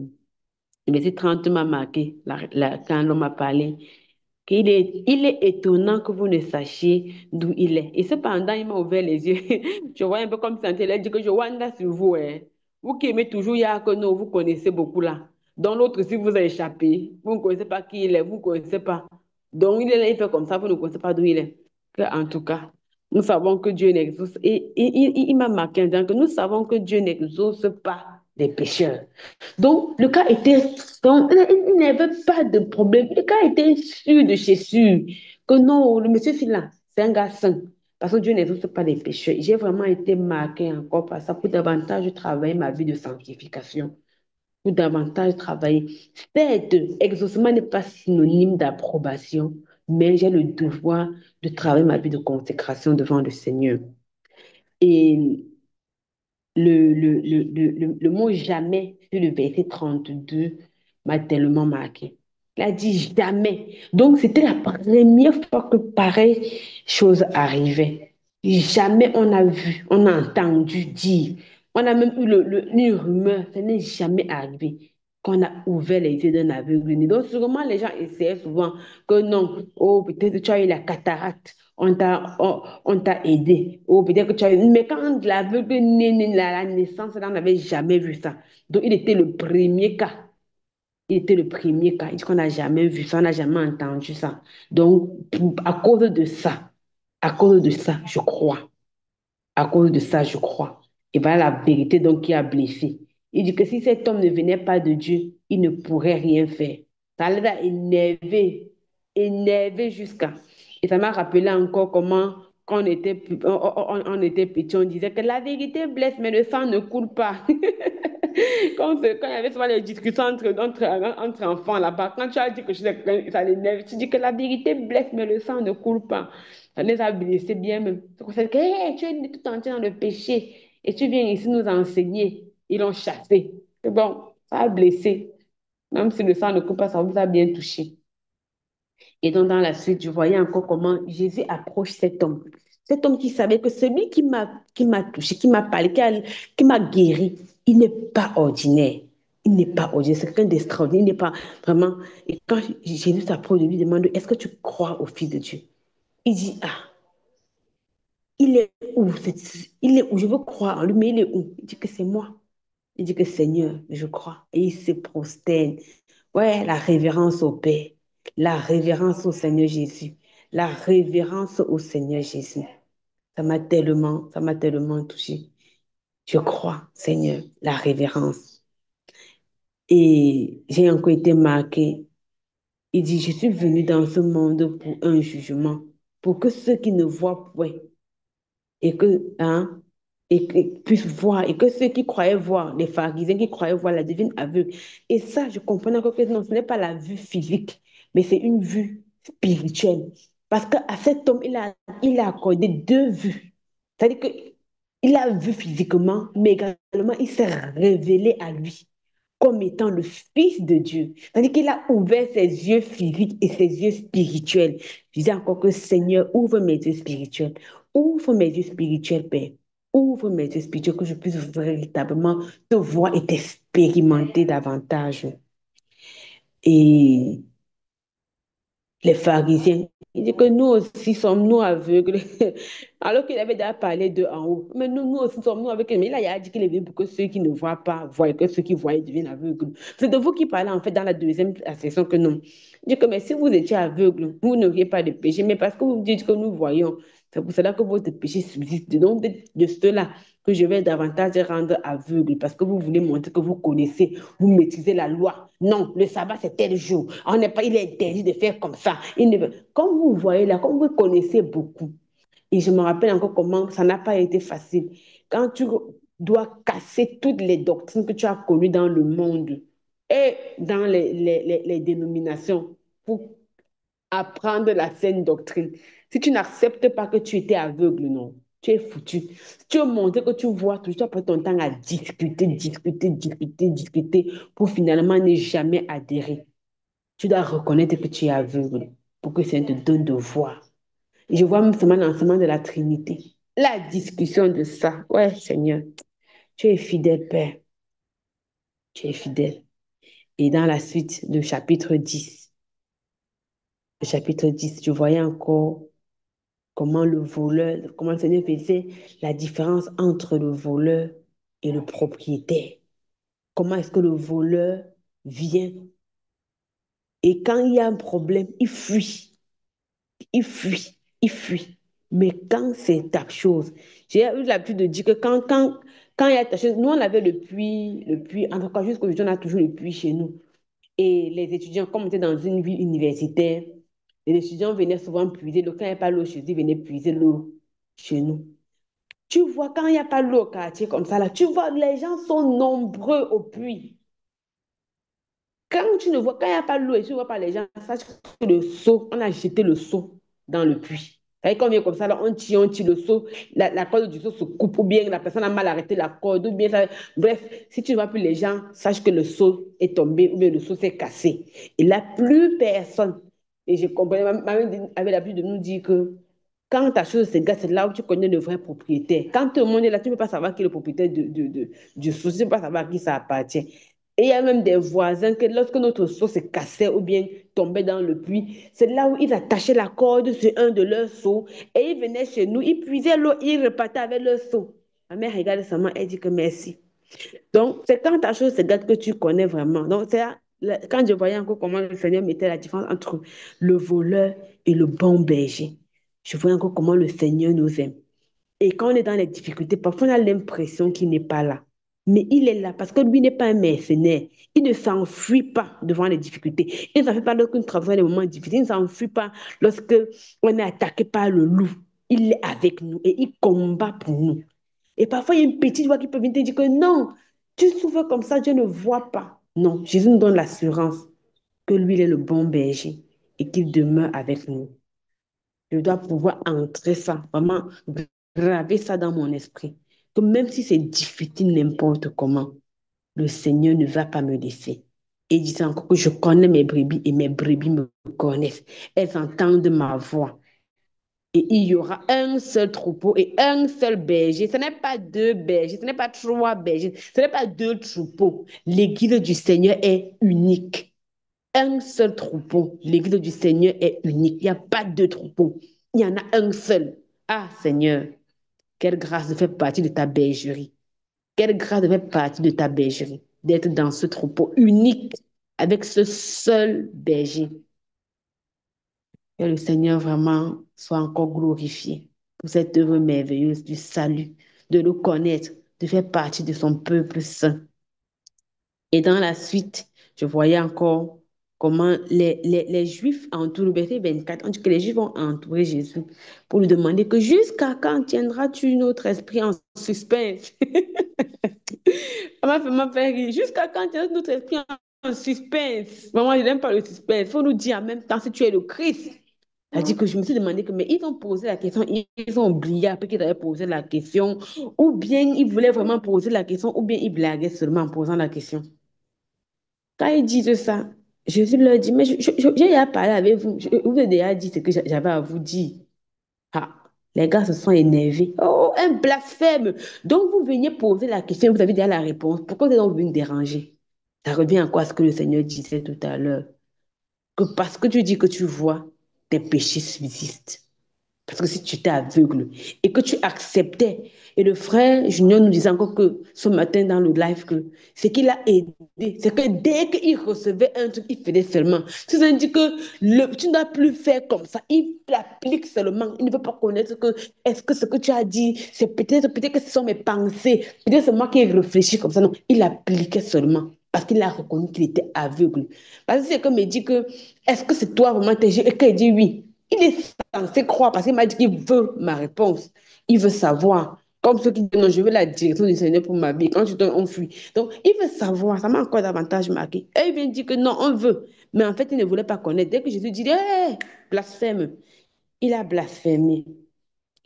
Speaker 3: le verset 30 m'a marqué quand l'homme a parlé. Il est étonnant que vous ne sachiez d'où il est. Et cependant, il m'a ouvert les yeux. Je vois un peu comme ça, il a dit que je vois là sur vous. Hein. Vous qui aimez toujours Yakono, vous connaissez beaucoup là. Dans l'autre, si vous a échappé, vous ne connaissez pas qui il est, vous ne connaissez pas. Donc, il est là, il fait comme ça, vous ne connaissez pas d'où il est. En tout cas. Nous savons que Dieu n'exauce. Et il m'a marqué en disant que nous savons que Dieu n'exauce pas les pécheurs. Donc, le cas était. Donc, il n'avait pas de problème. Le cas était sûr de chez sûr que non, le monsieur Phila, c'est un gars saint. Parce que Dieu n'exauce pas les pécheurs. J'ai vraiment été marqué encore par ça pour davantage travailler ma vie de sanctification. Pour davantage travailler. Certes, exaucement n'est pas synonyme d'approbation, mais j'ai le devoir de travailler ma vie de consécration devant le Seigneur. Et le mot jamais sur le verset 32 m'a tellement marqué. Il a dit jamais. Donc, c'était la première fois que pareille chose arrivait. Jamais on a vu, on a entendu dire. On a même eu une rumeur. Ça n'est jamais arrivé qu'on a ouvert les yeux d'un aveugle. Donc, sûrement, les gens essayaient souvent que non, oh, peut-être que tu as eu la cataracte, on t'a aidé. Ou peut-être que tu as eu. Mais quand l'aveugle né à la naissance, là, on n'avait jamais vu ça. Donc, il était le premier cas. Il était le premier cas. Il dit qu'on n'a jamais vu ça, on n'a jamais entendu ça. Donc, à cause de ça, je crois. À cause de ça, je crois. Et voilà la vérité donc qui a blessé. Il dit que si cet homme ne venait pas de Dieu, il ne pourrait rien faire. Ça l'a énervé, énervé jusqu'à. Et ça m'a rappelé encore comment, quand on était petit, on disait que la vérité blesse, mais le sang ne coule pas. Quand il y avait souvent les discussions entre enfants là-bas, quand tu as dit que ça l'énerve, tu dis que la vérité blesse, mais le sang ne coule pas. Ça les a blessés bien même. C'est que hey, tu es tout entier dans le péché et tu viens ici nous enseigner. Ils l'ont chassé. C'est bon, ça a blessé. Même si le sang ne coule pas, ça vous a bien touché. Et donc, dans la suite, je voyais encore comment Jésus approche cet homme. Cet homme qui savait que celui qui m'a touché, qui m'a parlé, qui m'a guéri, il n'est pas ordinaire. Il n'est pas ordinaire. C'est quelqu'un d'extraordinaire. Il n'est pas vraiment. Et quand Jésus s'approche de lui, il demande est-ce que tu crois au Fils de Dieu? Il dit ah, il est où? Il est où? Je veux croire en lui, mais il est où? Il dit que c'est moi. Il dit que Seigneur, je crois. Et il se prosterne. Ouais, la révérence au Père, la révérence au Seigneur Jésus, la révérence au Seigneur Jésus. Ça m'a tellement touché. Je crois, Seigneur, la révérence. Et j'ai encore été marquée. Il dit, je suis venu dans ce monde pour un jugement, pour que ceux qui ne voient point hein, et que puissent voir, et que ceux qui croyaient voir, les pharisiens qui croyaient voir la divine aveugle. Et ça, je comprenais encore que non, ce n'est pas la vue physique, mais c'est une vue spirituelle. Parce qu'à cet homme, il a accordé deux vues. C'est-à-dire qu'il a vu physiquement, mais également il s'est révélé à lui comme étant le Fils de Dieu. C'est-à-dire qu'il a ouvert ses yeux physiques et ses yeux spirituels. Je disais encore que Seigneur, ouvre mes yeux spirituels. Ouvre mes yeux spirituels, Père. Ouvre mes yeux spirituels, que je puisse véritablement te voir et t'expérimenter davantage. Et les pharisiens. Il dit que nous aussi sommes-nous aveugles. Alors qu'il avait déjà parlé d'eux en haut. Mais nous aussi sommes-nous aveugles. Mais là, il a dit qu'il est venu pour que ceux qui ne voient pas voient, que ceux qui voient deviennent aveugles. C'est de vous qui parlez en fait dans la deuxième session que non. Il dit que mais si vous étiez aveugle, vous n'auriez pas de péché. Mais parce que vous dites que nous voyons, c'est pour cela que votre péché subsiste. Donc, de cela que je vais davantage rendre aveugle parce que vous voulez montrer que vous connaissez, vous maîtrisez la loi. Non, le sabbat, c'est tel jour. On n'est pas, il est interdit de faire comme ça. Comme vous voyez là, comme vous connaissez beaucoup, et je me rappelle encore comment ça n'a pas été facile. Quand tu dois casser toutes les doctrines que tu as connues dans le monde et dans les dénominations pour apprendre la saine doctrine. Si tu n'acceptes pas que tu étais aveugle, non, tu es foutu. Si tu veux montrer que tu vois, tu dois passer ton temps à discuter pour finalement ne jamais adhérer. Tu dois reconnaître que tu es aveugle pour que ça te donne de voir. Et je vois même seulement l'enseignement de la Trinité. La discussion de ça. Ouais, Seigneur, tu es fidèle, Père. Tu es fidèle. Et dans la suite, le chapitre 10, je voyais encore comment le Seigneur faisait la différence entre le voleur et le propriétaire. Comment est-ce que le voleur vient et quand il y a un problème, il fuit, il fuit. Mais quand c'est ta chose, j'ai eu l'habitude de dire que quand il y a ta chose, nous on avait le puits, en tout cas jusqu'aujourd'hui on a toujours le puits chez nous. Et les étudiants, comme on était dans une ville universitaire, les étudiants venaient souvent puiser l'eau. Quand il n'y a pas l'eau chez eux, ils venaient puiser l'eau chez nous. Tu vois, quand il n'y a pas l'eau au quartier comme ça, là, tu vois, les gens sont nombreux au puits. Quand tu ne vois, quand il n'y a pas l'eau et tu ne vois pas les gens, sache que le seau, on a jeté le seau dans le puits. Quand on vient comme ça, là, on tire le seau, la corde du seau se coupe, ou bien la personne a mal arrêté la corde, ou bien ça. Bref, si tu ne vois plus les gens, sache que le seau est tombé, ou bien le seau s'est cassé. Et là, plus personne. Et je comprenais, ma mère avait l'habitude de nous dire que quand ta chose se gâte, c'est là où tu connais le vrai propriétaire. Quand tout le monde est là, tu ne peux pas savoir qui est le propriétaire du seau, tu ne peux pas savoir à qui ça appartient. Et il y a même des voisins que lorsque notre seau se cassait ou bien tombait dans le puits, c'est là où ils attachaient la corde sur un de leurs seaux et ils venaient chez nous, ils puisaient l'eau, ils repartaient avec leur seau. Ma mère regarde sa main, elle dit que merci. Donc, c'est quand ta chose se gâte que tu connais vraiment. Donc, c'est quand je voyais encore comment le Seigneur mettait la différence entre le voleur et le bon berger. Je voyais encore comment le Seigneur nous aime. Et quand on est dans les difficultés, parfois on a l'impression qu'il n'est pas là. Mais il est là parce que lui n'est pas un mercenaire. Il ne s'enfuit pas devant les difficultés. Il ne s'enfuit pas lorsqu'on traverse des moments difficiles. Il ne s'enfuit pas lorsque on est attaqué par le loup. Il est avec nous et il combat pour nous. Et parfois, il y a une petite voix qui peut venir te dire que non, tu souffres comme ça, Dieu ne voit pas. Non, Jésus nous donne l'assurance que lui, il est le bon berger et qu'il demeure avec nous. Je dois pouvoir entrer ça, vraiment graver ça dans mon esprit. Que même si c'est difficile n'importe comment, le Seigneur ne va pas me laisser. Et il disait encore que je connais mes brebis et mes brebis me connaissent. Elles entendent ma voix. Et il y aura un seul troupeau et un seul berger. Ce n'est pas deux bergers, ce n'est pas trois bergers, ce n'est pas deux troupeaux. L'église du Seigneur est unique. Un seul troupeau. L'église du Seigneur est unique. Il n'y a pas deux troupeaux. Il y en a un seul. Ah, Seigneur, quelle grâce de faire partie de ta bergerie. Quelle grâce de faire partie de ta bergerie. D'être dans ce troupeau unique avec ce seul berger. Que le Seigneur vraiment soit encore glorifié pour cette œuvre merveilleuse du salut, de le connaître, de faire partie de son peuple saint. Et dans la suite, je voyais encore comment les Juifs entourent le verset 24. On dit que les Juifs ont entouré Jésus pour lui demander que jusqu'à quand tiendras-tu notre esprit en suspense? Ça m'a vraiment fait rire. Jusqu'à quand tiendras-tu notre esprit en suspense? Maman, je n'aime pas le suspense. Il faut nous dire en même temps si tu es le Christ. Elle dit que je me suis demandé que, mais ils ont posé la question, ils ont oublié après qu'ils avaient posé la question, ou bien ils voulaient vraiment poser la question, ou bien ils blaguaient seulement en posant la question. Quand ils disent ça, Jésus leur dit, mais j'ai déjà parlé avec vous, je vous ai déjà dit ce que j'avais à vous dire. Ah, les gars se sont énervés. Oh, un blasphème. Donc vous veniez poser la question, vous avez déjà la réponse. Pourquoi vous êtes donc venu me déranger? Ça revient à quoi ce que le Seigneur disait tout à l'heure. Que parce que tu dis que tu vois, tes péchés subsistent. Parce que si tu étais aveugle et que tu acceptais, et le frère Junior nous disait encore que ce matin dans le live, que ce qu'il a aidé, c'est que dès qu'il recevait un truc, il faisait seulement. Ça veut dire que tu ne dois plus faire comme ça. Il l'applique seulement. Il ne veut pas connaître que est-ce que ce que tu as dit, c'est peut-être que ce sont mes pensées, peut-être c'est moi qui ai réfléchi comme ça. Non, il appliquait seulement. Parce qu'il a reconnu qu'il était aveugle. Parce que c'est comme il dit que, est-ce que c'est toi vraiment tes yeux? Et qu'il dit oui. Il est censé croire parce qu'il m'a dit qu'il veut ma réponse. Il veut savoir. Comme ceux qui disent non, je veux la direction du Seigneur pour ma vie. Quand tu donnes, on fuit. Donc, il veut savoir. Ça m'a encore davantage marqué. Et il vient dire que non, on veut. Mais en fait, il ne voulait pas connaître. Dès que Jésus dit, hé, blasphème, il a blasphémé.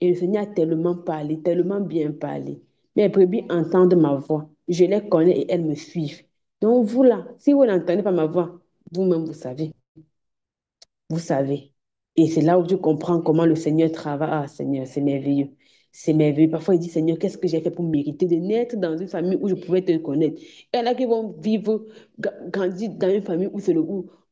Speaker 3: Et le Seigneur a tellement parlé, tellement bien parlé. Mes brebis entendent ma voix. Je les connais et elles me suivent. Donc, vous là, si vous n'entendez pas ma voix, vous-même, vous savez. Vous savez. Et c'est là où je comprends comment le Seigneur travaille. Ah, Seigneur, c'est merveilleux. C'est merveilleux. Parfois, il dit, Seigneur, qu'est-ce que j'ai fait pour mériter de naître dans une famille où je pouvais te connaître? Il y en a qui vont vivre, grandir dans une famille où c'est le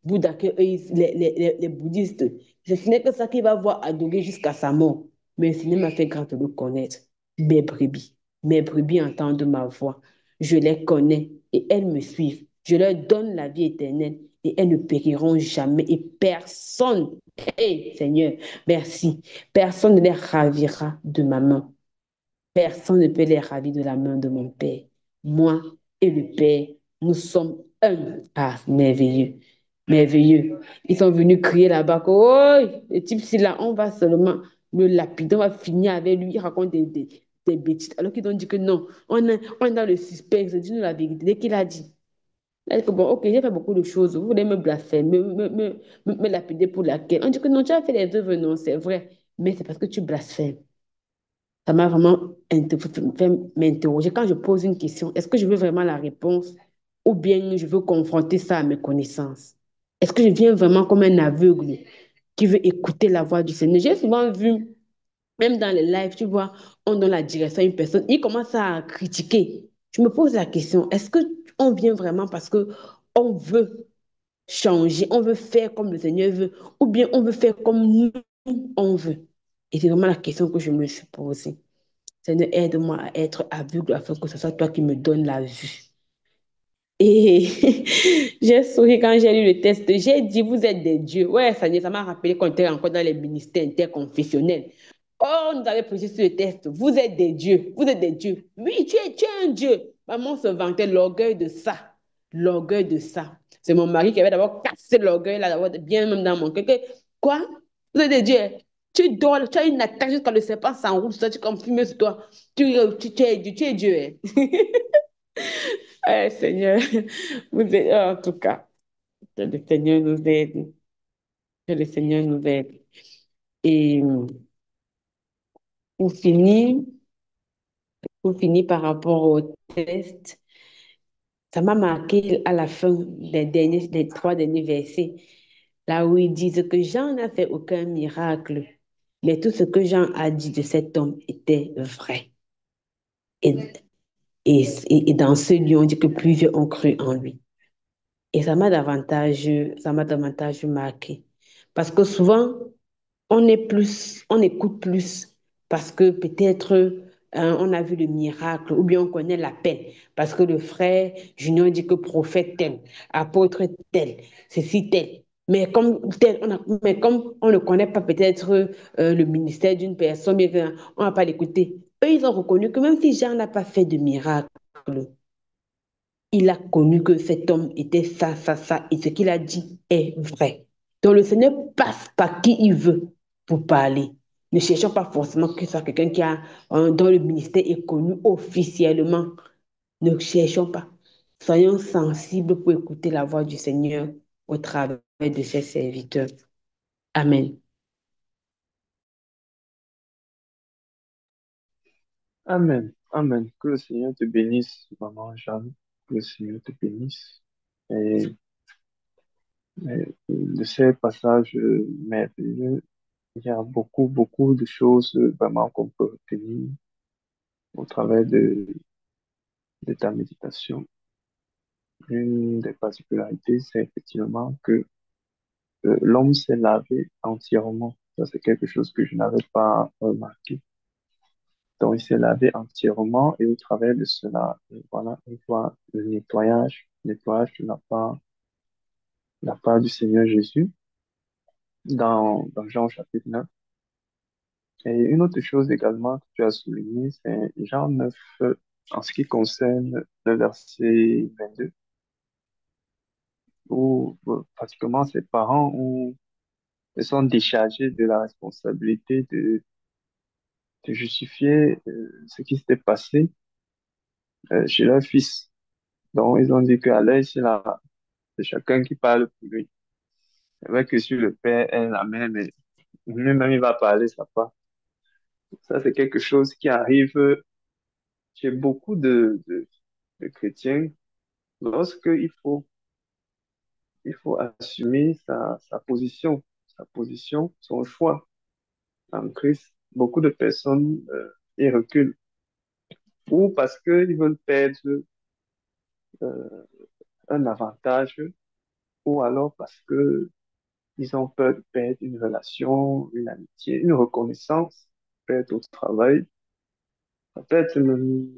Speaker 3: Bouddha, les bouddhistes. Ce n'est que ça qu'il va voir adorer jusqu'à sa mort. Mais le Seigneur m'a fait grâce de le connaître. Mes brebis entendent ma voix. Je les connais et elles me suivent. je leur donne la vie éternelle et elles ne périront jamais et personne, Seigneur, merci, personne ne les ravira de ma main. Personne ne peut les ravir de la main de mon Père. Moi et le Père, nous sommes un. Ah, merveilleux, merveilleux. Ils sont venus crier là-bas que, oh, le type, si là, on va seulement le lapider, on va finir avec lui, il raconte des bêtises. Alors qu'ils ont dit que non, on est dans le suspense, dis-nous la vérité. Dès qu'il a dit, il a dit que bon, ok, j'ai fait beaucoup de choses, vous voulez me blasphémer, me lapider pour laquelle? On dit que non, tu as fait les œuvres, non, c'est vrai, mais c'est parce que tu blasphèmes. Ça m'a vraiment fait m'interroger. Quand je pose une question, est-ce que je veux vraiment la réponse ou bien je veux confronter ça à mes connaissances? Est-ce que je viens vraiment comme un aveugle qui veut écouter la voix du Seigneur? J'ai souvent vu, même dans les lives, tu vois, on donne la direction à une personne, il commence à critiquer. Je me pose la question, est-ce que on vient vraiment parce que on veut changer, on veut faire comme le Seigneur veut, ou bien on veut faire comme nous, on veut? Et c'est vraiment la question que je me suis posée. Seigneur, aide-moi à être aveugle afin que ce soit toi qui me donnes la vue. Et j'ai souri quand j'ai lu le test. J'ai dit, vous êtes des dieux. Ouais, ça m'a rappelé qu'on était encore dans les ministères interconfessionnels. Oh, nous avons posé sur le test. Vous êtes des dieux. Vous êtes des dieux. Oui, tu es un dieu. Maman se vantait l'orgueil de ça. L'orgueil de ça. C'est mon mari qui avait d'abord cassé l'orgueil, là, d'abord bien même dans mon cœur. Quoi? Vous êtes des dieux. Tu dors, tu as une attaque jusqu'à le serpent s'enroule sur toi, tu confirmes sur toi. Tu es Dieu. Hein. Seigneur, vous êtes, en tout cas, que le Seigneur nous aide. Que le Seigneur nous aide. Et pour finir, pour finir par rapport au test, ça m'a marqué à la fin des 3 derniers versets, là où ils disent que Jean n'a fait aucun miracle, mais tout ce que Jean a dit de cet homme était vrai. Et, et dans ce lieu, on dit que plusieurs ont cru en lui. Et ça m'a davantage marqué. Parce que souvent, on écoute plus parce que peut-être on a vu le miracle ou bien on connaît l'appel. Parce que le frère Junior dit que prophète tel, apôtre tel, ceci tel. Mais comme on ne connaît pas peut-être le ministère d'une personne, bien, on ne va pas l'écouter. Eux, ils ont reconnu que même si Jean n'a pas fait de miracle, il a connu que cet homme était ça, ça, ça, et ce qu'il a dit est vrai. Donc le Seigneur passe par qui il veut pour parler. Ne cherchons pas forcément que ce soit quelqu'un dont le ministère est connu officiellement. Ne cherchons pas. Soyons sensibles pour écouter la voix du Seigneur au travers de ses serviteurs. Amen.
Speaker 2: Amen. Amen. Que le Seigneur te bénisse, maman Jeanne. Que le Seigneur te bénisse. Et, de ces passages merveilleux, il y a beaucoup, beaucoup de choses vraiment qu'on peut retenir au travers de ta méditation. Une des particularités, c'est effectivement que l'homme s'est lavé entièrement. Ça, c'est quelque chose que je n'avais pas remarqué. Donc, il s'est lavé entièrement et au travers de cela, voilà, on voit le nettoyage de la part du Seigneur Jésus dans Jean chapitre 9. Et une autre chose également que tu as souligné, c'est Jean 9, en ce qui concerne le verset 22, où pratiquement ses parents se sont déchargés de la responsabilité de justifier ce qui s'était passé chez leur fils. Donc, ils ont dit qu'à l'œil, c'est chacun qui parle pour lui. C'est vrai que sur le père est la mère, mais lui-même, il va parler sa part. Ça, c'est quelque chose qui arrive chez beaucoup de chrétiens lorsque il faut assumer sa position, son choix en Christ. Beaucoup de personnes y reculent ou parce qu'ils veulent perdre euh, un avantage ou alors parce que ils ont peur de perdre une relation, une amitié, une reconnaissance, peut-être au travail, ça peut être même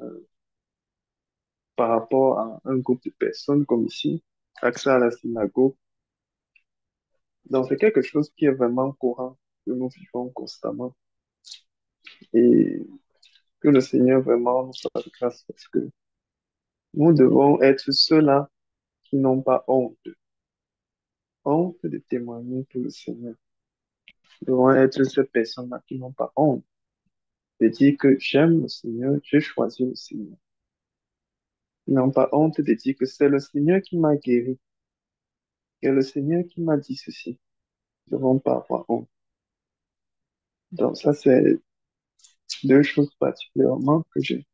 Speaker 2: par rapport à un groupe de personnes comme ici, accès à la synagogue. Donc, c'est quelque chose qui est vraiment courant, que nous vivons constamment. Et que le Seigneur vraiment nous fasse grâce parce que nous devons être ceux-là qui n'ont pas honte de témoigner pour le Seigneur. Nous devons être ces personnes-là qui n'ont pas honte de dire que j'aime le Seigneur, j'ai choisi le Seigneur. Ils n'ont pas honte de dire que c'est le Seigneur qui m'a guéri, c'est le Seigneur qui m'a dit ceci. Ils ne devront pas avoir honte. Donc ça, c'est deux choses particulièrement que j'ai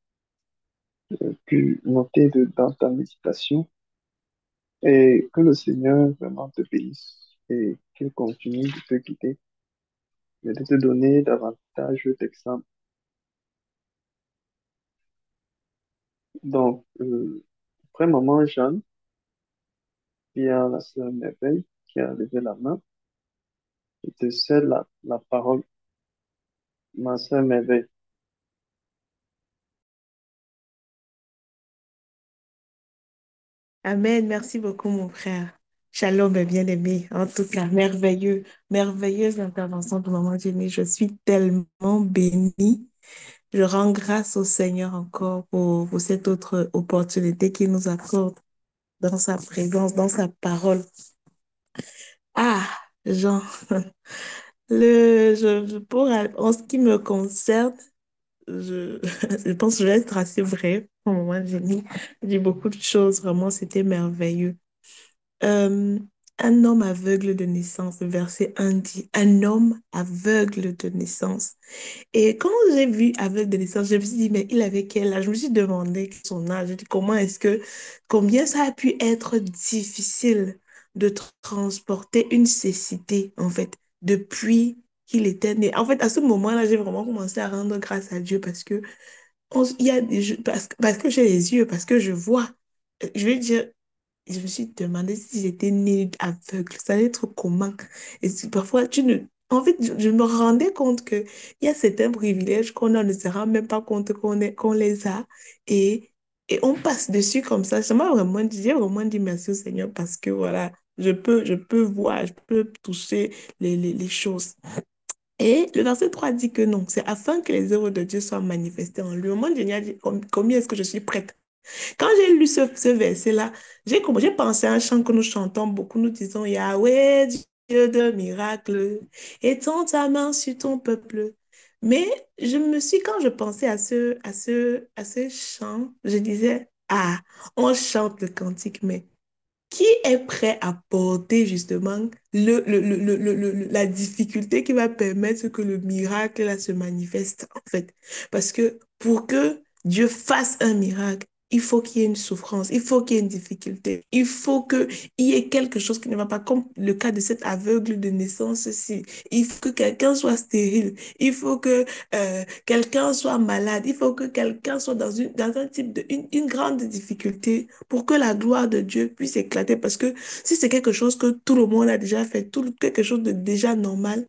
Speaker 2: pu noter dans ta méditation et que le Seigneur vraiment te bénisse et qu'il continue de te guider et de te donner davantage d'exemples. Donc, après maman Jeanne, il y a la sœur Merveille qui a levé la main. Je te cède la parole, ma sœur Merveille.
Speaker 4: Amen. Merci beaucoup, mon frère. Shalom, mes bien-aimé. En tout cas, merveilleux, merveilleuse intervention de maman Jenny. Je suis tellement bénie. Je rends grâce au Seigneur encore pour cette autre opportunité qu'il nous accorde dans sa présence, dans sa parole. Ah, Jean, en ce qui me concerne, je, je pense que je vais être assez bref. Au moment, j'ai dit beaucoup de choses. Vraiment, c'était merveilleux. Euh, un homme aveugle de naissance, le verset 1 dit, un homme aveugle de naissance. Et quand j'ai vu aveugle de naissance, je me suis dit, mais il avait quel âge? Je me suis demandé son âge. Je dit, combien ça a pu être difficile de transporter une cécité, en fait, depuis qu'il était né. En fait, à ce moment-là, j'ai vraiment commencé à rendre grâce à Dieu parce que il y a parce que j'ai les yeux, parce que je vois. Je veux dire, je me suis demandé si j'étais née aveugle, ça allait être comment. Et parfois, en fait, je me rendais compte qu'il y a certains privilèges qu'on ne se rend même pas compte qu'on les a. Et, et on passe dessus comme ça. J'ai vraiment dit merci au Seigneur parce que voilà, je peux voir, je peux toucher les choses. Et le verset 3 dit que non, c'est afin que les œuvres de Dieu soient manifestées en lui. Au moment, Génial dit combien est-ce que je suis prête. Quand j'ai lu ce verset-là, j'ai pensé à un chant que nous chantons beaucoup. Nous disons Yahweh, Dieu de miracles, étends ta main sur ton peuple. Mais quand je pensais à ce chant, je disais, ah, on chante le cantique, mais qui est prêt à porter justement la difficulté qui va permettre que le miracle là, se manifeste en fait. Parce que pour que Dieu fasse un miracle, il faut qu'il y ait une souffrance, il faut qu'il y ait une difficulté, il faut qu'il y ait quelque chose qui ne va pas, comme le cas de cet aveugle de naissance-ci. Il faut que quelqu'un soit stérile, il faut que quelqu'un soit malade, il faut que quelqu'un soit dans un type une grande difficulté pour que la gloire de Dieu puisse éclater. Parce que si c'est quelque chose que tout le monde a déjà fait, quelque chose de déjà normal,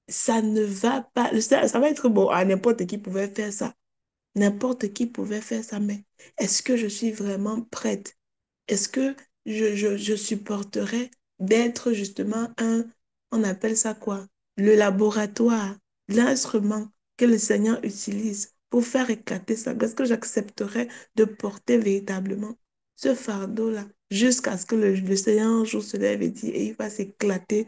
Speaker 4: ça ne va pas, ça va être bon, à n'importe qui pouvait faire ça. N'importe qui pouvait faire ça, mais est-ce que je suis vraiment prête? Est-ce que je supporterais d'être justement on appelle ça quoi? Le laboratoire, l'instrument que le Seigneur utilise pour faire éclater ça? Est-ce que j'accepterais de porter véritablement ce fardeau-là jusqu'à ce que le Seigneur un jour se lève et dit, et il va s'éclater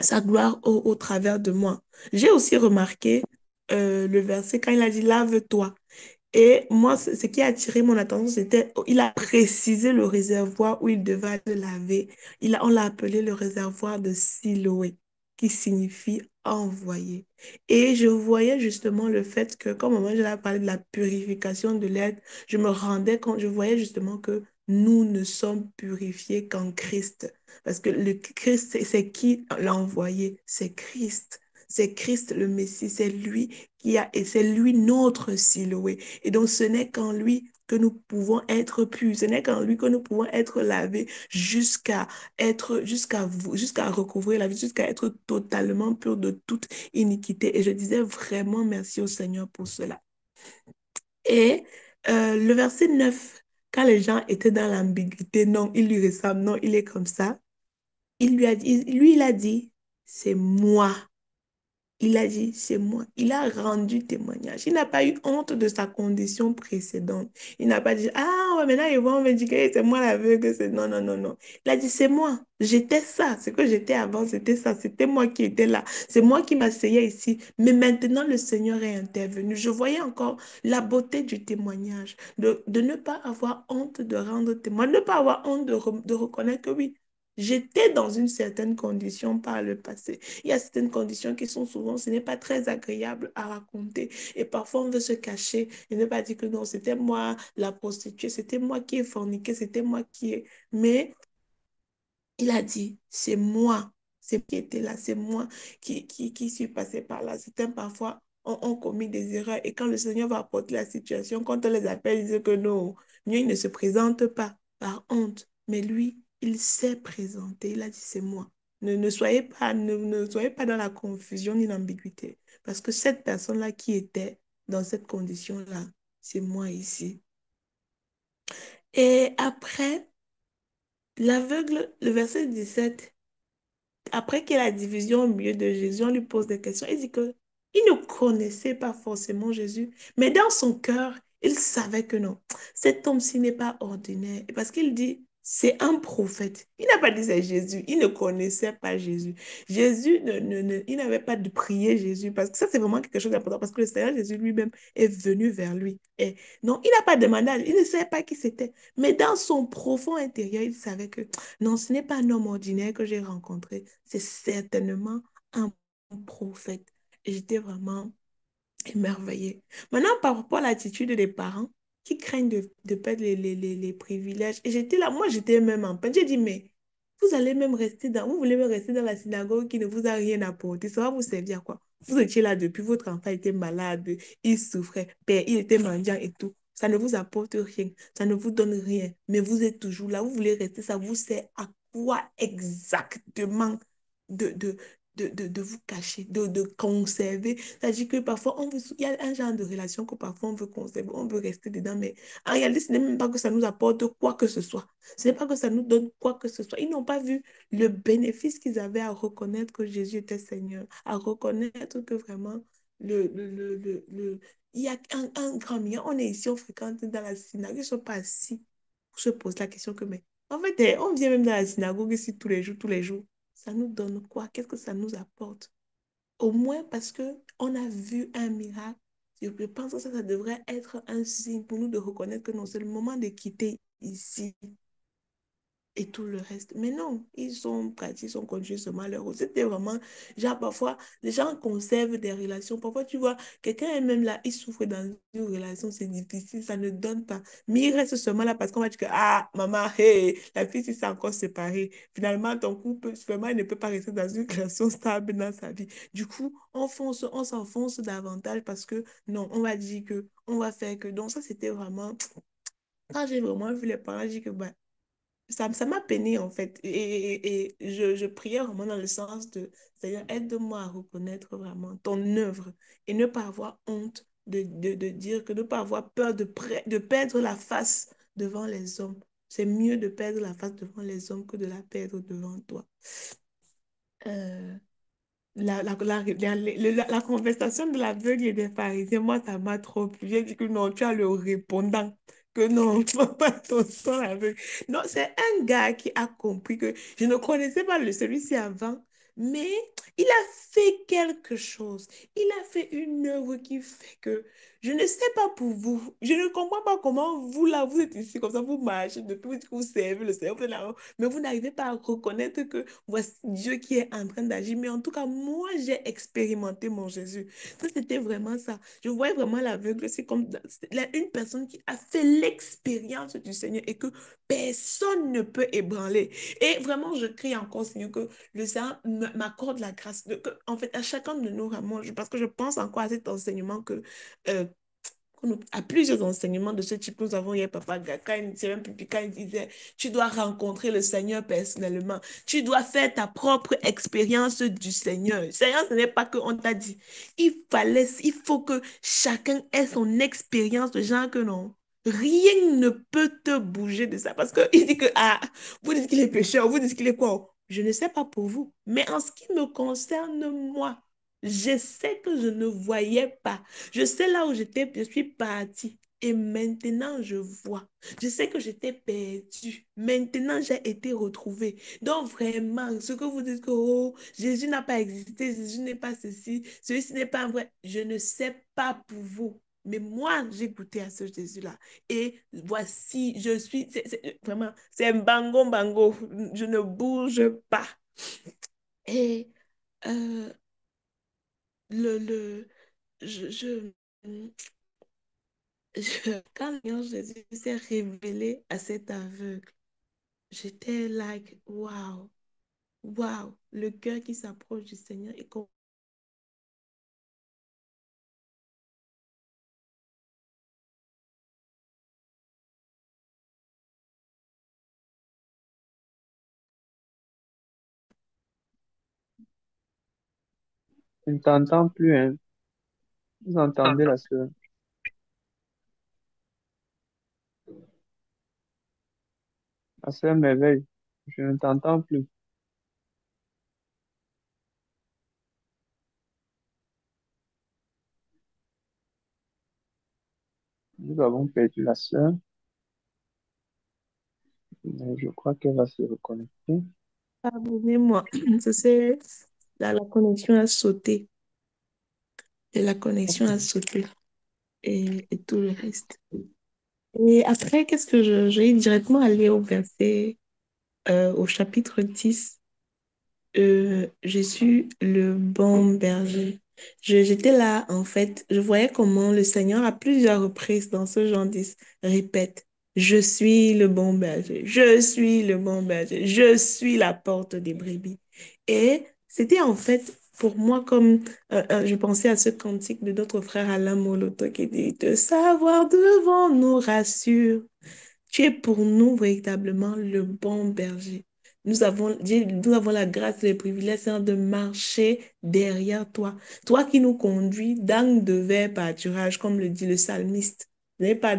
Speaker 4: sa gloire au travers de moi? J'ai aussi remarqué le verset quand il a dit, lave-toi. Et moi, ce qui a attiré mon attention, c'était, il a précisé le réservoir où il devait se laver. On l'a appelé le réservoir de Siloé, qui signifie envoyé. Et je voyais justement le fait que, comme moi, je l'ai parlé de la purification de l'être, je me rendais compte, je voyais justement que nous ne sommes purifiés qu'en Christ. Parce que le Christ, c'est qui l'a envoyé? C'est Christ. C'est Christ le Messie, c'est lui et c'est lui notre Siloé. Et donc, ce n'est qu'en lui que nous pouvons être purs, ce n'est qu'en lui que nous pouvons être lavés jusqu'à recouvrir la vie, jusqu'à être totalement purs de toute iniquité. Et je disais vraiment merci au Seigneur pour cela. Et le verset 9 quand les gens étaient dans l'ambiguïté, non, il lui ressemble, non, il est comme ça, il lui a dit, lui, il a dit, c'est moi. Il a dit, c'est moi. Il a rendu témoignage. Il n'a pas eu honte de sa condition précédente. Il n'a pas dit, ah, ouais, maintenant ils vont me dire que c'est moi l'aveugle. Non, non, non, non. Il a dit, c'est moi. J'étais ça. Ce que j'étais avant, c'était ça. C'était moi qui étais là. C'est moi qui m'asseyais ici. Mais maintenant, le Seigneur est intervenu. Je voyais encore la beauté du témoignage, de ne pas avoir honte de rendre témoignage, de ne pas avoir honte de reconnaître que oui, j'étais dans une certaine condition par le passé. Il y a certaines conditions qui sont souvent, ce n'est pas très agréable à raconter. Et parfois, on veut se cacher et ne pas dire que non, c'était moi la prostituée, c'était moi qui ai forniqué, c'était moi qui ai... Mais il a dit, c'est moi, c'est moi qui était là, c'est moi qui suis passé par là. Certains parfois ont commis des erreurs et quand le Seigneur va apporter la situation, quand on les appelle, ils disent que non, mieux il ne se présente pas par honte. Mais lui, il s'est présenté, il a dit, c'est moi. Ne soyez pas, ne soyez pas dans la confusion ni l'ambiguïté. Parce que cette personne-là qui était dans cette condition-là, c'est moi ici. Et après, l'aveugle, le verset 17 après qu'il y ait la division au milieu de Jésus, on lui pose des questions. Il dit que il ne connaissait pas forcément Jésus, mais dans son cœur, il savait que non, cet homme-ci n'est pas ordinaire. Parce qu'il dit, c'est un prophète. Il n'a pas dit c'est Jésus. Il ne connaissait pas Jésus. Jésus, il n'avait pas de prier Jésus. Parce que ça, c'est vraiment quelque chose d'important. Parce que le Seigneur Jésus lui-même est venu vers lui. Et non, il n'a pas demandé. Il ne savait pas qui c'était. Mais dans son profond intérieur, il savait que non, ce n'est pas un homme ordinaire que j'ai rencontré, c'est certainement un prophète. Et j'étais vraiment émerveillée. Maintenant, par rapport à l'attitude des parents qui craignent de perdre les privilèges, et j'étais là, moi j'étais même en peine. J'ai dit, mais vous allez même rester dans, vous voulez même rester dans la synagogue qui ne vous a rien apporté, ça va vous servir à quoi? Vous étiez là depuis, votre enfant était malade, il souffrait, père, il était mendiant et tout. Ça ne vous apporte rien, ça ne vous donne rien, mais vous êtes toujours là, vous voulez rester, ça vous sert à quoi exactement de, de, de vous cacher, de conserver. C'est-à-dire que parfois, il y a un genre de relation que parfois on veut conserver, on veut rester dedans, mais en réalité, ce n'est même pas que ça nous apporte quoi que ce soit. Ce n'est pas que ça nous donne quoi que ce soit. Ils n'ont pas vu le bénéfice qu'ils avaient à reconnaître que Jésus était Seigneur, à reconnaître que vraiment, il y a un grand million. On est ici, on fréquente dans la synagogue, ils ne sont pas assis pour se poser la question que, mais en fait, on vient même dans la synagogue ici tous les jours, tous les jours. Ça nous donne quoi? Qu'est-ce que ça nous apporte? Au moins parce que on a vu un miracle. Je pense que ça devrait être un signe pour nous de reconnaître que non, c'est le moment de quitter ici et tout le reste. Mais non, ils sont partis, ils sont continués ce malheureux. C'était vraiment, genre parfois, les gens conservent des relations. Parfois, tu vois, quelqu'un est même là, il souffre dans une relation, c'est difficile, ça ne donne pas. Mais il reste seulement là parce qu'on va dire que, ah, maman, hey, la fille, si c'est encore séparée. Finalement, ton couple, vraiment, il ne peut pas rester dans une relation stable dans sa vie. Du coup, on s'enfonce davantage parce que, non, on va dire que, on va faire que. Donc, ça, c'était vraiment, quand j'ai vraiment vu les parents, j'ai dit que, bah, ça m'a peiné en fait. Et je priais vraiment dans le sens de, Seigneur, aide-moi à reconnaître vraiment ton œuvre et ne pas avoir honte de dire que ne pas avoir peur de perdre la face devant les hommes. C'est mieux de perdre la face devant les hommes que de la perdre devant toi. Euh, la conversation de l'aveugle et des pharisiens, moi, ça m'a trop plu. J'ai dit que non, tu as le répondant. Que non, tu vas pas ton aveugle. Non, c'est un gars qui a compris que je ne connaissais pas celui-ci avant, mais il a fait quelque chose. Il a fait une œuvre qui fait que je ne sais pas pour vous. Je ne comprends pas comment vous, là, vous êtes ici comme ça, vous marchez depuis que vous servez le Seigneur, vous êtes là, mais vous n'arrivez pas à reconnaître que voici Dieu qui est en train d'agir. Mais en tout cas, moi, j'ai expérimenté mon Jésus. Ça, c'était vraiment ça. Je voyais vraiment l'aveugle. C'est comme une personne qui a fait l'expérience du Seigneur et que personne ne peut ébranler. Et vraiment, je crie encore, Seigneur, que le Seigneur m'accorde la grâce. En fait, à chacun de nous, vraiment, parce que je pense encore à cet enseignement que euh, à plusieurs enseignements de ce type que nous avons hier, Papa Gaka, quand il disait, tu dois rencontrer le Seigneur personnellement, tu dois faire ta propre expérience du Seigneur. Seigneur, ce n'est pas qu'on t'a dit. Il faut que chacun ait son expérience de genre que non. Rien ne peut te bouger de ça. Parce qu'il dit que, ah, vous dites qu'il est pécheur, vous dites qu'il est quoi? Je ne sais pas pour vous. Mais en ce qui me concerne, moi, je sais que je ne voyais pas. Je sais là où j'étais, je suis partie. Et maintenant, je vois. Je sais que j'étais perdue. Maintenant, j'ai été retrouvée. Donc, vraiment, ce que vous dites que oh, Jésus n'a pas existé, Jésus n'est pas ceci, ceci n'est pas vrai, je ne sais pas pour vous. Mais moi, j'ai goûté à ce Jésus-là. Et voici, je suis, vraiment, c'est bango, bango. Je ne bouge pas. Et euh, le, je, je, quand le Seigneur Jésus s'est révélé à cet aveugle, j'étais like, waouh, waouh, le cœur qui s'approche du Seigneur et
Speaker 2: Je ne t'entends plus, hein. Vous entendez la sœur? La sœur m'éveille. Je ne t'entends plus. Nous avons perdu la sœur, mais je crois qu'elle va se reconnecter.
Speaker 4: pardonnez-moi, c'est la connexion a sauté. Et la connexion a sauté et tout le reste. Et après, qu'est-ce que je vais directement aller au verset, au chapitre 10. Je suis le bon berger. J'étais là, en fait, je voyais comment le Seigneur, à plusieurs reprises dans ce genre répète, je suis le bon berger, je suis le bon berger, je suis la porte des brebis. Et c'était en fait pour moi comme, je pensais à ce cantique de notre frère Alain Moloto qui dit, de savoir devant nous rassure. Tu es pour nous véritablement le bon berger. Nous avons la grâce et le privilège, Seigneur, de marcher derrière toi. Toi qui nous conduis dans de verts pâturages, comme le dit le psalmiste. N'est pas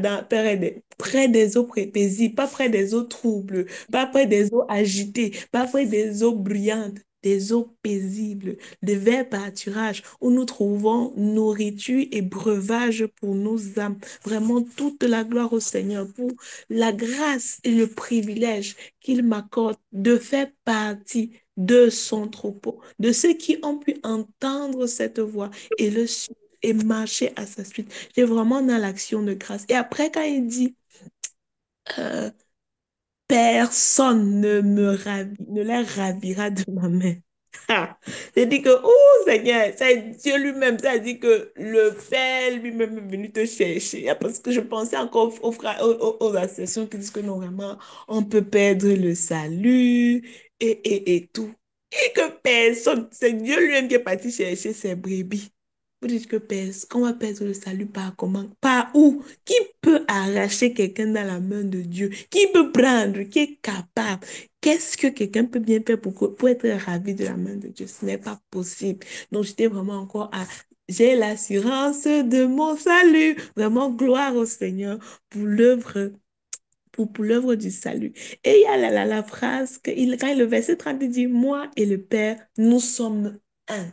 Speaker 4: près des eaux paisibles, pas près des eaux troubles, pas près des eaux agitées, pas près des eaux bruyantes, des eaux paisibles, de verts pâturages où nous trouvons nourriture et breuvage pour nos âmes. Vraiment toute la gloire au Seigneur pour la grâce et le privilège qu'il m'accorde de faire partie de son troupeau, de ceux qui ont pu entendre cette voix et le suivre et marcher à sa suite. J'ai vraiment dans l'action de grâce. Et après, quand il dit, euh, personne ne les ravira de ma main. Ah, j'ai dit que, oh Seigneur, ça, Dieu lui-même, ça dit que le Père lui-même est venu te chercher. Ah, parce que je pensais encore aux assertions qui disent que non, vraiment, on peut perdre le salut et tout. Et que personne, c'est Dieu lui-même qui est parti chercher ses brebis. Vous dites que qu'on va perdre le salut par comment? Par où? Qui peut arracher quelqu'un dans la main de Dieu? Qui peut prendre? Qui est capable? Qu'est-ce que quelqu'un peut bien faire pour être ravi de la main de Dieu? Ce n'est pas possible. Donc, j'étais vraiment encore à... J'ai l'assurance de mon salut. Vraiment, gloire au Seigneur pour l'œuvre pour l'œuvre du salut. Et il y a la phrase, quand le verset 30 il dit, moi et le Père, nous sommes un.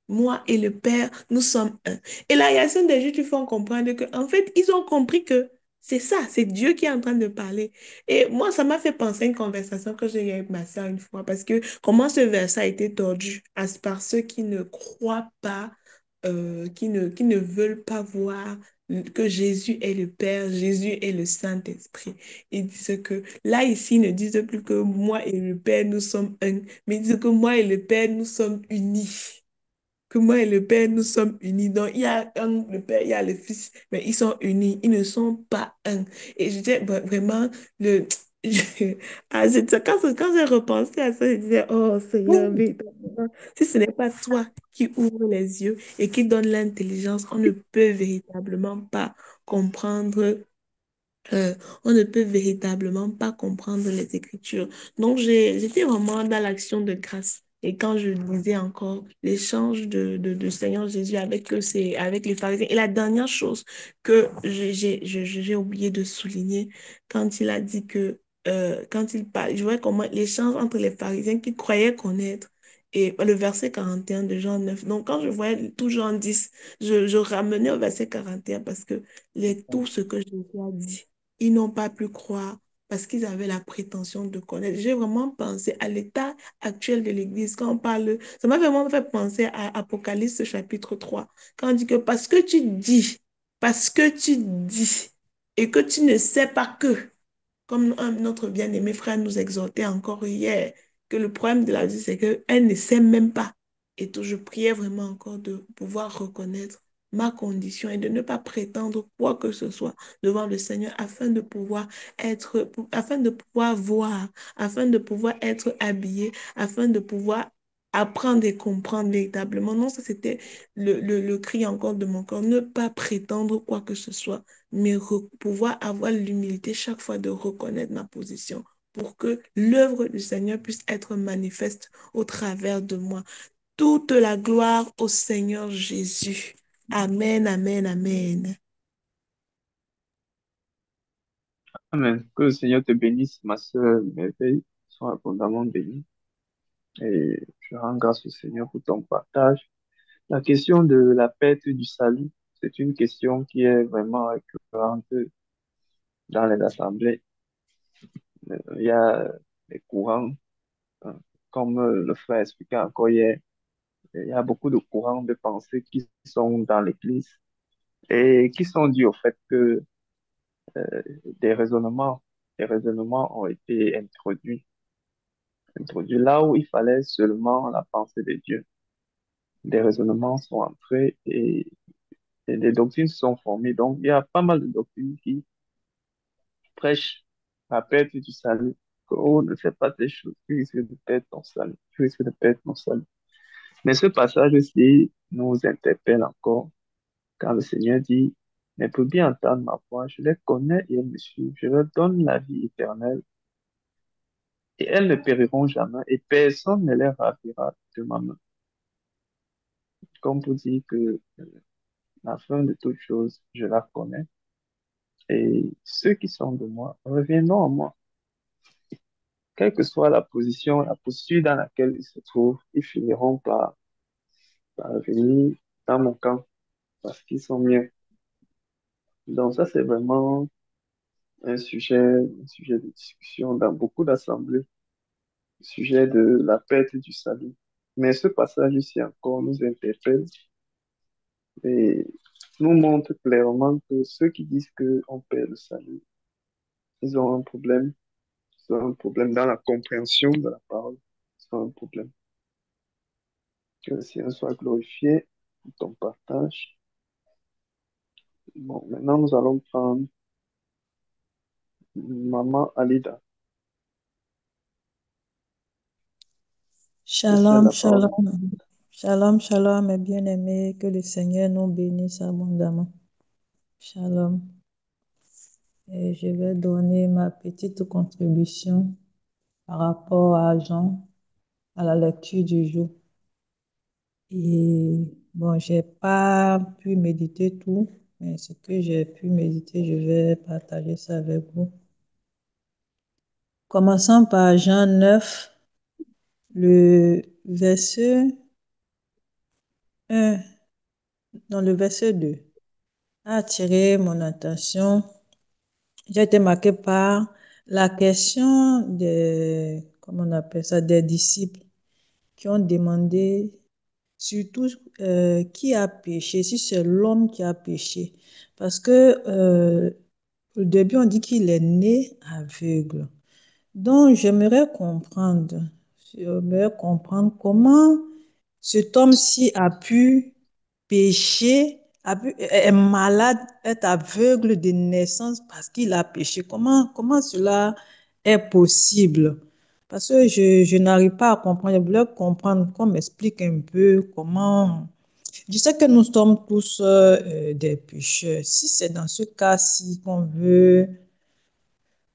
Speaker 4: Moi et le Père, nous sommes un. Et la réaction des Juifs, ils font comprendre que, en fait, ils ont compris que c'est ça, c'est Dieu qui est en train de parler. Et moi, ça m'a fait penser à une conversation que j'ai eue avec ma soeur une fois, parce que comment ce verset a été tordu par ceux qui ne croient pas, qui ne veulent pas voir que Jésus est le Père, Jésus est le Saint-Esprit. Ils disent que là, ici, ils ne disent plus que moi et le Père, nous sommes un, mais ils disent que moi et le Père, nous sommes unis. Que moi et le Père, nous sommes unis. Donc, il y a le Père, il y a le Fils, mais ils sont unis, ils ne sont pas un. Et je disais vraiment, le... quand j'ai repensé à ça, je disais, oh Seigneur, véritablement, si ce n'est pas toi qui ouvre les yeux et qui donne l'intelligence, on ne peut véritablement pas comprendre euh, on ne peut véritablement pas comprendre les Écritures. Donc, j'étais vraiment dans l'action de grâce. Et quand je lisais encore l'échange de Seigneur Jésus avec les pharisiens, et la dernière chose que j'ai oublié de souligner, quand il a dit que, quand il parle, je vois comment l'échange entre les pharisiens qui croyaient connaître et le verset 41 de Jean 9. Donc, quand je voyais tout Jean 10, je ramenais au verset 41 parce que tout ce que Jésus a dit, ils n'ont pas pu croire parce qu'ils avaient la prétention de connaître. J'ai vraiment pensé à l'état actuel de l'Église. Quand on parle, ça m'a vraiment fait penser à Apocalypse chapitre 3 quand on dit que parce que tu dis, et que tu ne sais pas que, comme notre bien-aimé frère nous exhortait encore hier, que le problème de la vie, c'est qu'elle ne sait même pas. Et tout, je priais vraiment encore de pouvoir reconnaître ma condition et de ne pas prétendre quoi que ce soit devant le Seigneur afin de pouvoir voir, afin de pouvoir être habillé, afin de pouvoir apprendre et comprendre véritablement. Non, ça c'était le cri encore de mon corps. Ne pas prétendre quoi que ce soit, mais pouvoir avoir l'humilité chaque fois de reconnaître ma position pour que l'œuvre du Seigneur puisse être manifeste au travers de moi. Toute la gloire au Seigneur Jésus. Amen, amen, amen.
Speaker 2: Amen. Que le Seigneur te bénisse, ma sœur Merveille. Sois abondamment bénie. Et je rends grâce au Seigneur pour ton partage. La question de la perte du salut, c'est une question qui est vraiment récurrente dans les assemblées. Il y a des courants, hein, comme le frère expliquait encore hier, il y a beaucoup de courants de pensée qui sont dans l'Église et qui sont dus au fait que des raisonnements, des raisonnements ont été introduits là où il fallait seulement la pensée de Dieu. Des raisonnements sont entrés et des doctrines sont formées. Donc, il y a pas mal de doctrines qui prêchent la perte du salut. Oh, ne fais pas tes choses, tu risques de perdre ton salut. Tu risques de perdre ton salut. Mais ce passage-ci nous interpelle encore quand le Seigneur dit, mes brebis entendent ma voix, je les connais et elles me suivent, je leur donne la vie éternelle et elles ne périront jamais et personne ne les ravira de ma main. Comme pour dire que la fin de toute chose, je la connais et ceux qui sont de moi reviendront en moi. Quelle que soit la position, la posture dans laquelle ils se trouvent, ils finiront par venir dans mon camp parce qu'ils sont miens. Donc ça, c'est vraiment un sujet de discussion dans beaucoup d'assemblées, le sujet de la perte du salut. Mais ce passage ici encore nous interpelle et nous montre clairement que ceux qui disent qu'on perd le salut, ils ont un problème. Ils ont un problème dans la compréhension de la parole. Ils ont un problème. Que le Seigneur soit glorifié pour ton partage. Bon, maintenant nous allons prendre Maman Alida. Je cède
Speaker 5: Shalom,
Speaker 2: la parole.
Speaker 5: shalom, shalom, shalom, mes bien-aimés, que le Seigneur nous bénisse abondamment. Shalom. Et je vais donner ma petite contribution par rapport à Jean, à la lecture du jour. Et bon, j'ai pas pu méditer tout, mais ce que j'ai pu méditer, je vais partager ça avec vous. Commençons par Jean 9, le verset 1, dans le verset 2, a attiré mon attention. J'ai été marquée par la question comment on appelle ça, des disciples qui ont demandé surtout qui a péché, si c'est l'homme qui a péché. Parce que au début, on dit qu'il est né aveugle. Donc, j'aimerais comprendre comment cet homme-ci a pu pécher, est malade, est aveugle de naissance parce qu'il a péché. Comment cela est possible? Parce que je n'arrive pas à comprendre. Je voulais comprendre, qu'on m'explique un peu comment. Je sais que nous sommes tous des pécheurs. Si c'est dans ce cas-ci qu'on veut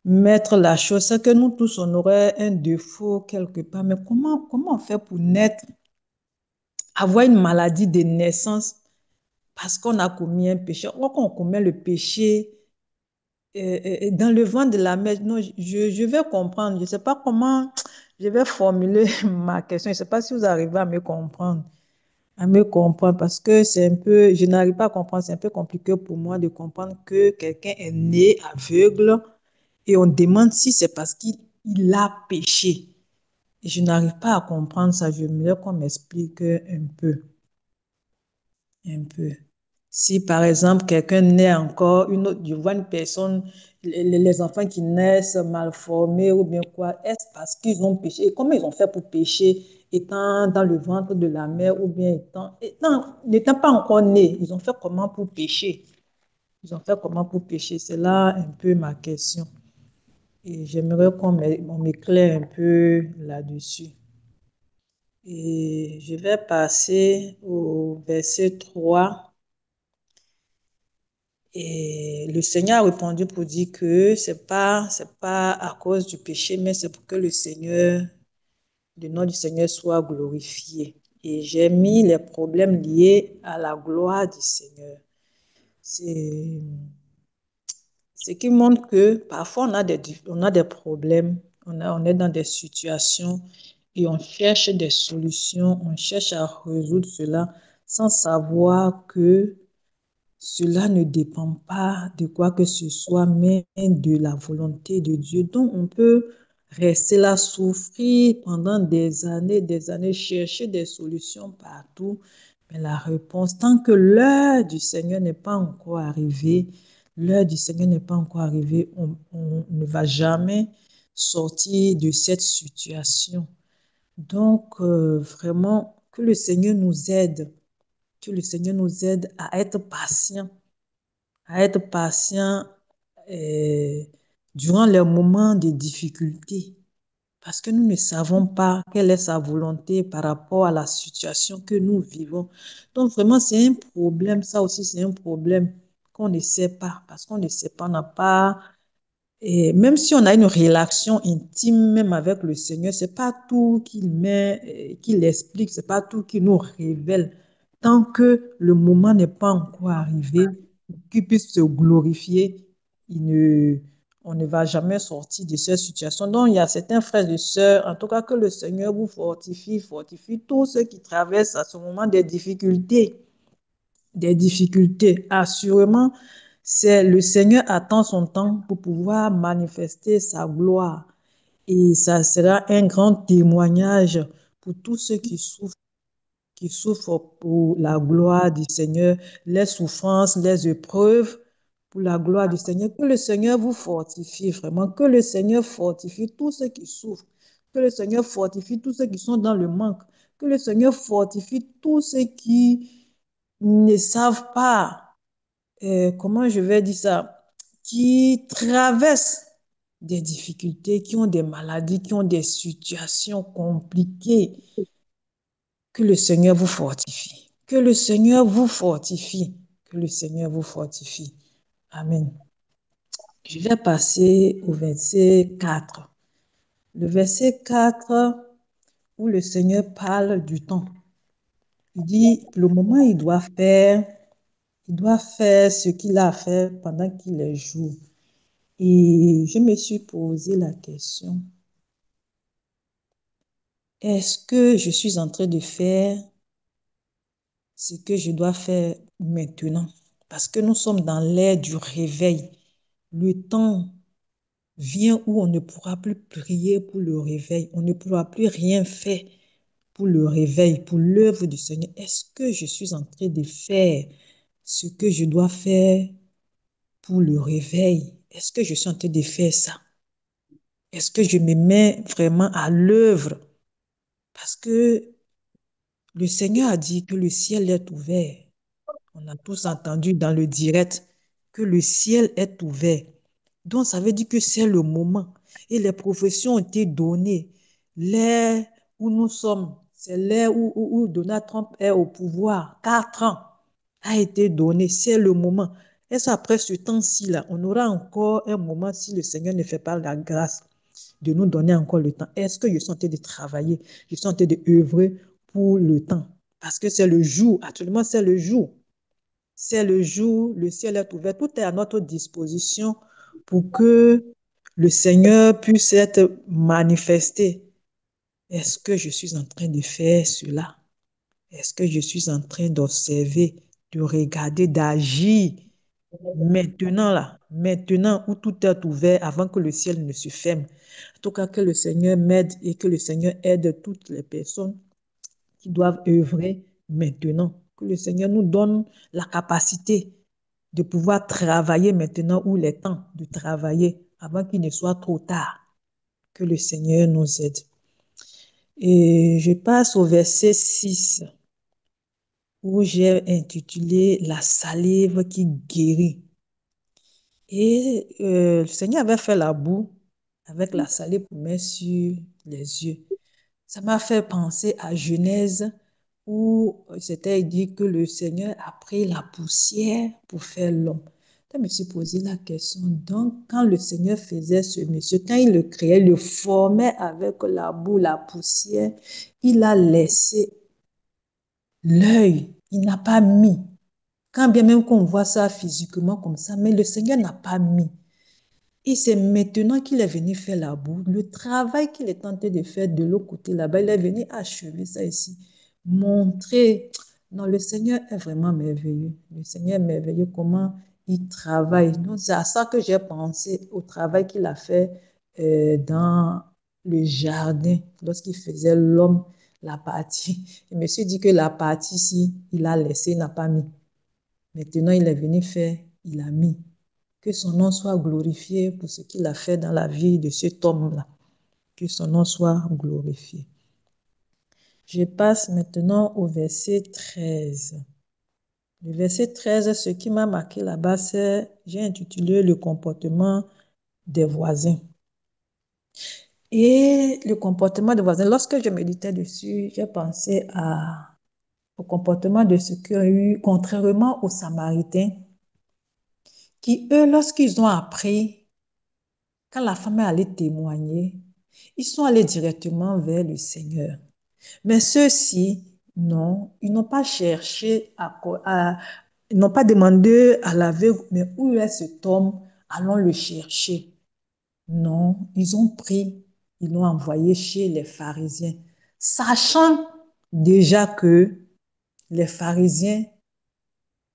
Speaker 5: mettre la chose. C'est que nous tous, on aurait un défaut quelque part. Mais comment on fait pour naître, avoir une maladie de naissance parce qu'on a commis un péché? Or, quand on commet le péché dans le ventre de la mère, non, je vais comprendre. Je ne sais pas comment je vais formuler ma question. Je ne sais pas si vous arrivez à me comprendre parce que c'est un peu, je n'arrive pas à comprendre. C'est un peu compliqué pour moi de comprendre que quelqu'un est né aveugle et on demande si c'est parce qu'il a péché. Et je n'arrive pas à comprendre ça. Je voulais qu'on m'explique un peu, un peu. Si par exemple quelqu'un naît encore, une autre, je vois une personne, les enfants qui naissent mal formés ou bien quoi, est-ce parce qu'ils ont péché? Et comment ils ont fait pour pécher étant dans le ventre de la mère ou bien n'étant pas encore nés? Ils ont fait comment pour pécher? Ils ont fait comment pour pécher? C'est là un peu ma question. Et j'aimerais on m'éclaire un peu là-dessus. Et je vais passer au verset 3. Et le Seigneur a répondu pour dire que c'est pas à cause du péché, mais c'est pour que le nom du Seigneur soit glorifié. Et j'ai mis les problèmes liés à la gloire du Seigneur. C'est Ce qui montre que parfois on a des problèmes, on est dans des situations et on cherche des solutions, on cherche à résoudre cela sans savoir que cela ne dépend pas de quoi que ce soit, mais de la volonté de Dieu. Donc, on peut rester là, souffrir pendant des années, chercher des solutions partout. Mais la réponse, tant que l'heure du Seigneur n'est pas encore arrivée, l'heure du Seigneur n'est pas encore arrivée, on ne va jamais sortir de cette situation. Donc, vraiment, que le Seigneur nous aide à être patient euh, durant les moments de difficulté, parce que nous ne savons pas quelle est sa volonté par rapport à la situation que nous vivons. Donc vraiment, c'est un problème, ça aussi c'est un problème qu'on ne sait pas, parce qu'on ne sait pas, on n'a pas et même si on a une relation intime même avec le Seigneur, c'est pas tout qu'il met, qu'il explique, c'est pas tout qu'il nous révèle. Tant que le moment n'est pas encore arrivé, qu'il puisse se glorifier, il ne, on ne va jamais sortir de cette situation. Donc, il y a certains frères et sœurs, en tout cas que le Seigneur vous fortifie, fortifie tous ceux qui traversent à ce moment des difficultés. Assurément, c'est le Seigneur attend son temps pour pouvoir manifester sa gloire. Et ça sera un grand témoignage pour tous ceux qui souffrent pour la gloire du Seigneur, les souffrances, les épreuves pour la gloire du Seigneur. Que le Seigneur vous fortifie vraiment, que le Seigneur fortifie tous ceux qui souffrent, que le Seigneur fortifie tous ceux qui sont dans le manque, que le Seigneur fortifie tous ceux qui ne savent pas, comment je vais dire ça, qui traversent des difficultés, qui ont des maladies, qui ont des situations compliquées. Que le Seigneur vous fortifie. Que le Seigneur vous fortifie. Que le Seigneur vous fortifie. Amen. Je vais passer au verset 4. Le verset 4 où le Seigneur parle du temps. Il dit, le moment, il doit faire ce qu'il a fait pendant qu'il est jour. Et je me suis posé la question, est-ce que je suis en train de faire ce que je dois faire maintenant? Parce que nous sommes dans l'ère du réveil. Le temps vient où on ne pourra plus prier pour le réveil. On ne pourra plus rien faire pour le réveil, pour l'œuvre du Seigneur. Est-ce que je suis en train de faire ce que je dois faire pour le réveil? Est-ce que je suis en train de faire ça? Est-ce que je me mets vraiment à l'œuvre? Parce que le Seigneur a dit que le ciel est ouvert. On a tous entendu dans le direct que le ciel est ouvert. Donc, ça veut dire que c'est le moment. Et les professions ont été données. L'ère où nous sommes, c'est l'ère où Donald Trump est au pouvoir. 4 ans a été donné. C'est le moment. Est-ce après ce temps-ci, là, on aura encore un moment si le Seigneur ne fait pas la grâce de nous donner encore le temps? Est-ce que je suis en train de travailler? Je suis en train d'œuvrer pour le temps? Parce que c'est le jour, actuellement, c'est le jour. C'est le jour, le ciel est ouvert, tout est à notre disposition pour que le Seigneur puisse être manifesté. Est-ce que je suis en train de faire cela? Est-ce que je suis en train d'observer, de regarder, d'agir maintenant là, maintenant où tout est ouvert avant que le ciel ne se ferme? En tout cas, que le Seigneur m'aide et que le Seigneur aide toutes les personnes qui doivent œuvrer maintenant. Que le Seigneur nous donne la capacité de pouvoir travailler maintenant ou les temps de travailler avant qu'il ne soit trop tard. Que le Seigneur nous aide. Et je passe au verset 6 où j'ai intitulé La salive qui guérit. Et le Seigneur avait fait la boue avec la salive pour mettre sur les yeux. Ça m'a fait penser à Genèse où c'était dit que le Seigneur a pris la poussière pour faire l'homme. Je me suis posé la question, donc quand le Seigneur faisait ce monsieur, quand il le créait, il le formait avec la boue, la poussière, il a laissé l'œil, il n'a pas mis. Quand bien même qu'on voit ça physiquement comme ça, mais le Seigneur n'a pas mis. Et c'est maintenant qu'il est venu faire la boue. Le travail qu'il est tenté de faire de l'autre côté là-bas, il est venu achever ça ici. Montrer. Non, le Seigneur est vraiment merveilleux. Le Seigneur est merveilleux comment il travaille. Donc, c'est à ça que j'ai pensé, au travail qu'il a fait dans le jardin, lorsqu'il faisait l'homme, la partie. Je me suis dit que la partie ici, il a laissé, il n'a pas mis. Maintenant, il est venu faire, il a mis. Que son nom soit glorifié pour ce qu'il a fait dans la vie de cet homme-là. Que son nom soit glorifié. Je passe maintenant au verset 13. Le verset 13, ce qui m'a marqué là-bas, c'est, j'ai intitulé le comportement des voisins. Et le comportement des voisins, lorsque je méditais dessus, j'ai pensé au comportement de ceux qui ont eu, contrairement aux Samaritains, qui, eux, lorsqu'ils ont appris, quand la femme est allée témoigner, ils sont allés directement vers le Seigneur. Mais ceux-ci, non, ils n'ont pas cherché ils n'ont pas demandé à l'aveugle, mais où est cet homme? Allons le chercher. Non, ils ont pris, ils l'ont envoyé chez les pharisiens, sachant déjà que les pharisiens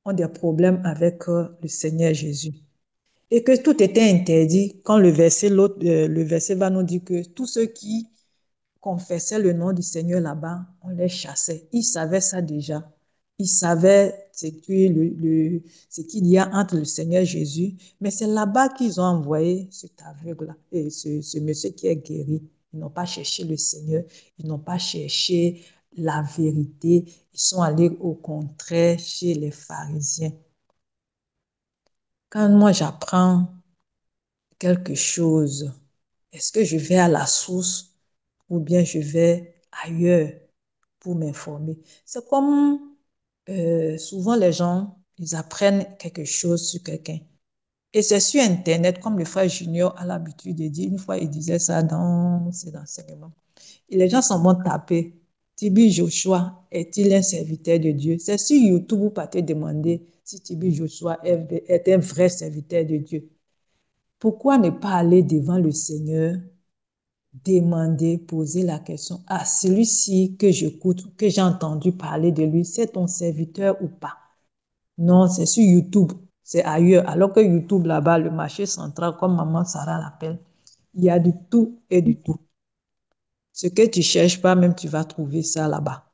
Speaker 5: ont des problèmes avec le Seigneur Jésus. Et que tout était interdit quand le verset va nous dire que tous ceux qui confessaient le nom du Seigneur là-bas, on les chassait. Ils savaient ça déjà. Ils savaient ce qu'il y a entre le Seigneur Jésus. Mais c'est là-bas qu'ils ont envoyé cet aveugle-là, et ce monsieur qui est guéri. Ils n'ont pas cherché le Seigneur. Ils n'ont pas cherché la vérité. Ils sont allés au contraire chez les pharisiens. Quand moi j'apprends quelque chose, est-ce que je vais à la source ou bien je vais ailleurs pour m'informer? C'est comme souvent les gens, ils apprennent quelque chose sur quelqu'un. Et c'est sur Internet, comme le frère Junior a l'habitude de dire, une fois il disait ça dans ses enseignements. Et les gens sont bons taper. Tibi Joshua est-il un serviteur de Dieu? C'est sur YouTube, vous partez demander si Tibi Joshua est un vrai serviteur de Dieu. Pourquoi ne pas aller devant le Seigneur, demander, poser la question à celui-ci que j'écoute, que j'ai entendu parler de lui, c'est ton serviteur ou pas? Non, c'est sur YouTube, c'est ailleurs. Alors que YouTube, là-bas, le marché central, comme maman Sarah l'appelle, il y a du tout et du tout. Ce que tu cherches pas, même tu vas trouver ça là-bas.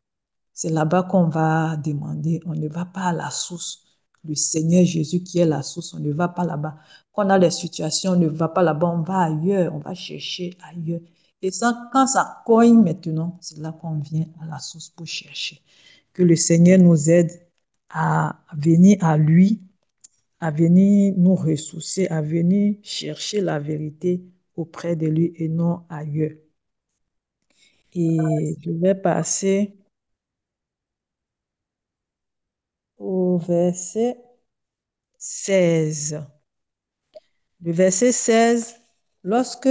Speaker 5: C'est là-bas qu'on va demander. On ne va pas à la source. Le Seigneur Jésus qui est la source, on ne va pas là-bas. Quand on a des situations, on ne va pas là-bas, on va ailleurs, on va chercher ailleurs. Et ça, quand ça cogne maintenant, c'est là qu'on vient à la source pour chercher. Que le Seigneur nous aide à venir à lui, à venir nous ressourcer, à venir chercher la vérité auprès de lui et non ailleurs. Et je vais passer au verset 16. Le verset 16, lorsque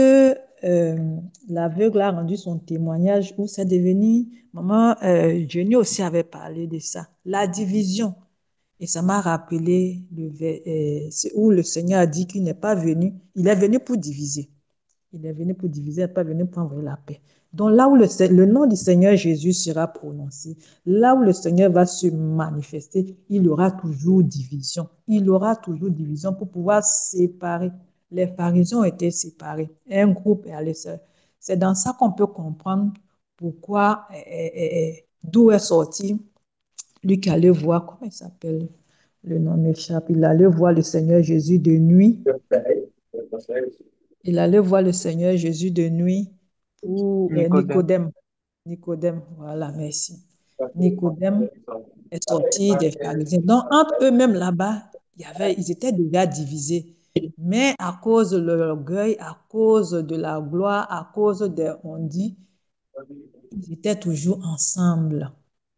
Speaker 5: l'aveugle a rendu son témoignage, où c'est devenu, maman Jenny aussi avait parlé de ça, la division. Et ça m'a rappelé c'est où le Seigneur a dit qu'il n'est pas venu, il est venu pour diviser. Il est venu pour diviser, il n'est pas venu pour envoyer la paix. Donc là où le nom du Seigneur Jésus sera prononcé, là où le Seigneur va se manifester, il y aura toujours division. Il y aura toujours division pour pouvoir séparer. Les pharisiens ont été séparés. Un groupe est allé seul. C'est dans ça qu'on peut comprendre pourquoi, d'où est sorti lui qui allait voir, comment il s'appelle? Le nom m'échappe. Il allait voir le Seigneur Jésus de nuit. Il allait voir le Seigneur Jésus de nuit pour
Speaker 2: Nicodème.
Speaker 5: Nicodème. Nicodème, voilà, merci. Nicodème est sorti des pharisiens. Donc, entre eux-mêmes là-bas, ils étaient déjà divisés. Mais à cause de l'orgueil, à cause de la gloire, à cause des on dit, ils étaient toujours ensemble.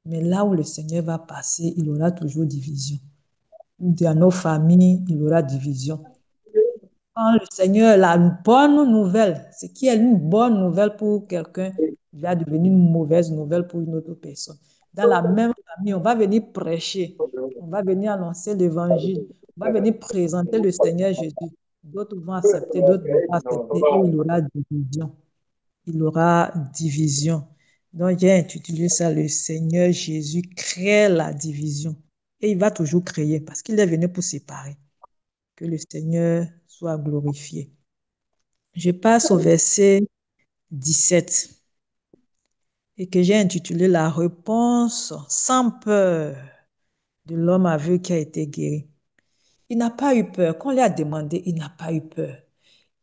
Speaker 5: Mais là où le Seigneur va passer, il y aura toujours division. Dans nos familles, il y aura division. Quand le Seigneur, la bonne nouvelle, ce qui est une bonne nouvelle pour quelqu'un, va devenir une mauvaise nouvelle pour une autre personne. Dans la même famille, on va venir prêcher, on va venir annoncer l'évangile, on va venir présenter le Seigneur Jésus. D'autres vont accepter, d'autres ne vont pas accepter, et il y aura division. Il y aura division. Donc, j'ai intitulé ça, le Seigneur Jésus crée la division. Et il va toujours créer parce qu'il est venu pour séparer. Que le Seigneur soit glorifié. Je passe au verset 17 et que j'ai intitulé La réponse sans peur de l'homme aveugle qui a été guéri. Il n'a pas eu peur. Quand on lui a demandé, il n'a pas eu peur.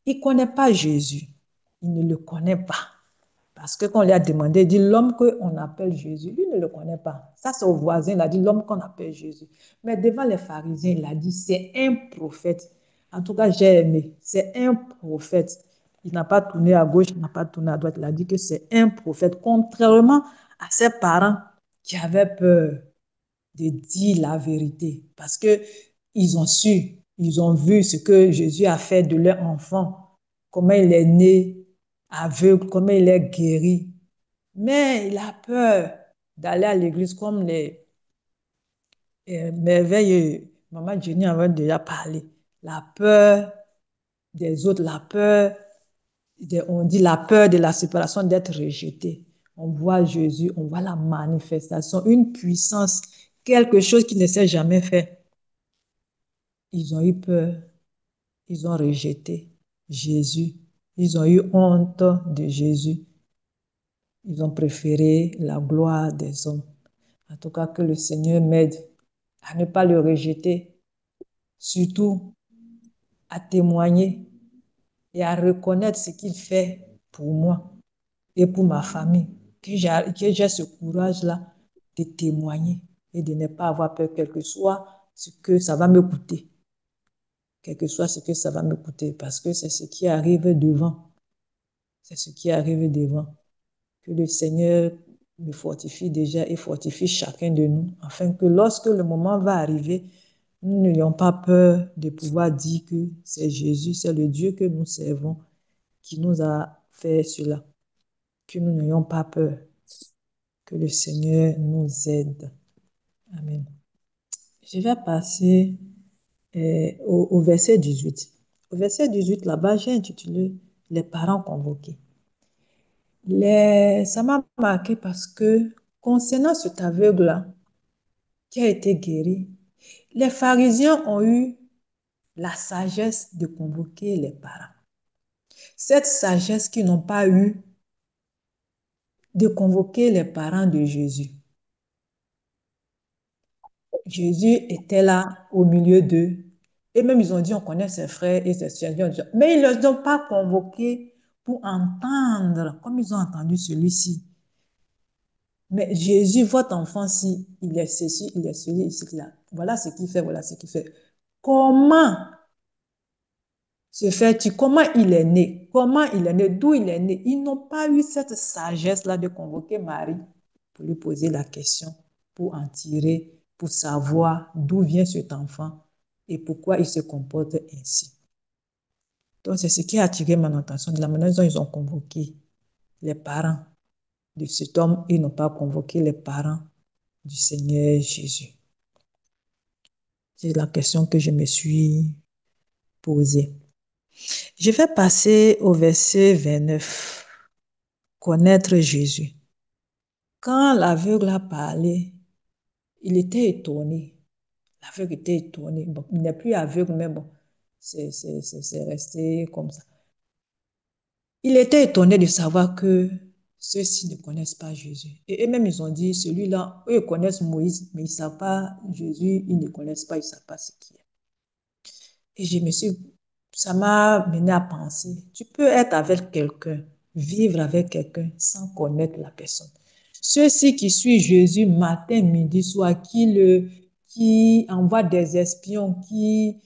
Speaker 5: Il ne connaît pas Jésus. Il ne le connaît pas. Parce que quand on lui a demandé, il dit l'homme qu'on appelle Jésus, lui ne le connaît pas. Ça, c'est au voisin, il a dit l'homme qu'on appelle Jésus. Mais devant les pharisiens, il a dit c'est un prophète. En tout cas, j'ai aimé. C'est un prophète. Il n'a pas tourné à gauche, il n'a pas tourné à droite. Il a dit que c'est un prophète. Contrairement à ses parents qui avaient peur de dire la vérité. Parce que ils ont su, ils ont vu ce que Jésus a fait de leur enfant, comment il est né aveugle, comment il est guéri. Mais il a peur d'aller à l'église comme les merveilles. Maman Jenny avait déjà parlé. La peur des autres, la peur, on dit la peur de la séparation, d'être rejeté. On voit Jésus, on voit la manifestation, une puissance, quelque chose qui ne s'est jamais fait. Ils ont eu peur, ils ont rejeté Jésus, ils ont eu honte de Jésus. Ils ont préféré la gloire des hommes. En tout cas, que le Seigneur m'aide à ne pas le rejeter, surtout à témoigner et à reconnaître ce qu'il fait pour moi et pour ma famille. Que j'ai ce courage-là de témoigner et de ne pas avoir peur, quel que soit ce que ça va me coûter. Quel que soit ce que ça va me coûter, parce que c'est ce qui arrive devant. C'est ce qui arrive devant. Que le Seigneur me fortifie déjà et fortifie chacun de nous, afin que lorsque le moment va arriver, nous n'ayons pas peur de pouvoir dire que c'est Jésus, c'est le Dieu que nous servons qui nous a fait cela. Que nous n'ayons pas peur. Que le Seigneur nous aide. Amen. Je vais passer au verset 18. Au verset 18, là-bas, j'ai intitulé Les parents convoqués. Ça m'a marqué parce que concernant cet aveugle-là qui a été guéri, les pharisiens ont eu la sagesse de convoquer les parents. Cette sagesse qu'ils n'ont pas eu de convoquer les parents de Jésus. Jésus était là au milieu d'eux. Et même ils ont dit, on connaît ses frères et ses sœurs. Mais ils ne les ont pas convoqués pour entendre, comme ils ont entendu celui-ci. Mais Jésus, votre enfant-ci, il est ceci, il est celui, ici, là. Voilà ce qu'il fait, voilà ce qu'il fait. Comment se fait-il? Comment il est né? Comment il est né? D'où il est né? Ils n'ont pas eu cette sagesse-là de convoquer Marie pour lui poser la question, pour en tirer, pour savoir d'où vient cet enfant et pourquoi il se comporte ainsi. Donc, c'est ce qui a attiré mon attention de la manière dont ils ont convoqué les parents de cet homme et n'ont pas convoqué les parents du Seigneur Jésus. C'est la question que je me suis posée. Je vais passer au verset 29. Connaître Jésus. Quand l'aveugle a parlé, il était étonné. L'aveugle était étonné. Bon, il n'est plus aveugle, mais bon, c'est resté comme ça. Il était étonné de savoir que ceux-ci ne connaissent pas Jésus. Et eux-mêmes, ils ont dit, celui-là, eux, ils connaissent Moïse, mais ils ne savent pas Jésus, ils ne connaissent pas, ils ne savent pas ce qu'il est. Et ça m'a mené à penser, tu peux être avec quelqu'un, vivre avec quelqu'un sans connaître la personne. Ceux-ci qui suivent Jésus matin, midi, soir, qui envoient des espions, qui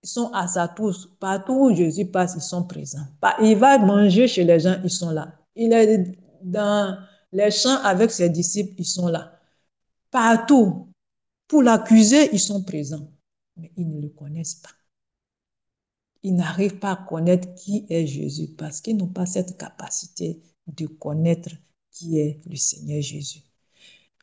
Speaker 5: sont à sa touche, partout où Jésus passe, ils sont présents. Il va manger chez les gens, ils sont là. Il est dans les champs avec ses disciples, ils sont là. Partout, pour l'accuser, ils sont présents. Mais ils ne le connaissent pas. Ils n'arrivent pas à connaître qui est Jésus parce qu'ils n'ont pas cette capacité de connaître qui est le Seigneur Jésus.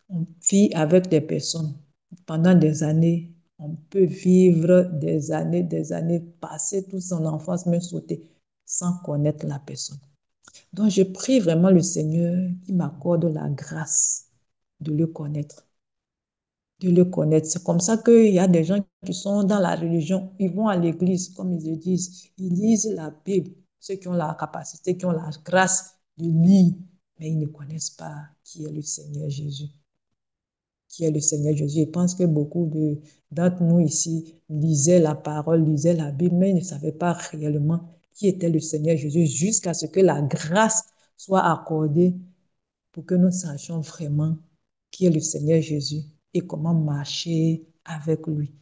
Speaker 5: On vit avec des personnes pendant des années. On peut vivre des années, passer toute son enfance, même sauter, sans connaître la personne. Donc, je prie vraiment le Seigneur qui m'accorde la grâce de le connaître. De le connaître. C'est comme ça qu'il y a des gens qui sont dans la religion, ils vont à l'église, comme ils le disent, ils lisent la Bible, ceux qui ont la capacité, qui ont la grâce de lire, mais ils ne connaissent pas qui est le Seigneur Jésus. Qui est le Seigneur Jésus. Je pense que beaucoup d'entre nous ici lisaient la parole, lisaient la Bible, mais ils ne savaient pas réellement qui était le Seigneur Jésus jusqu'à ce que la grâce soit accordée pour que nous sachions vraiment qui est le Seigneur Jésus et comment marcher avec lui.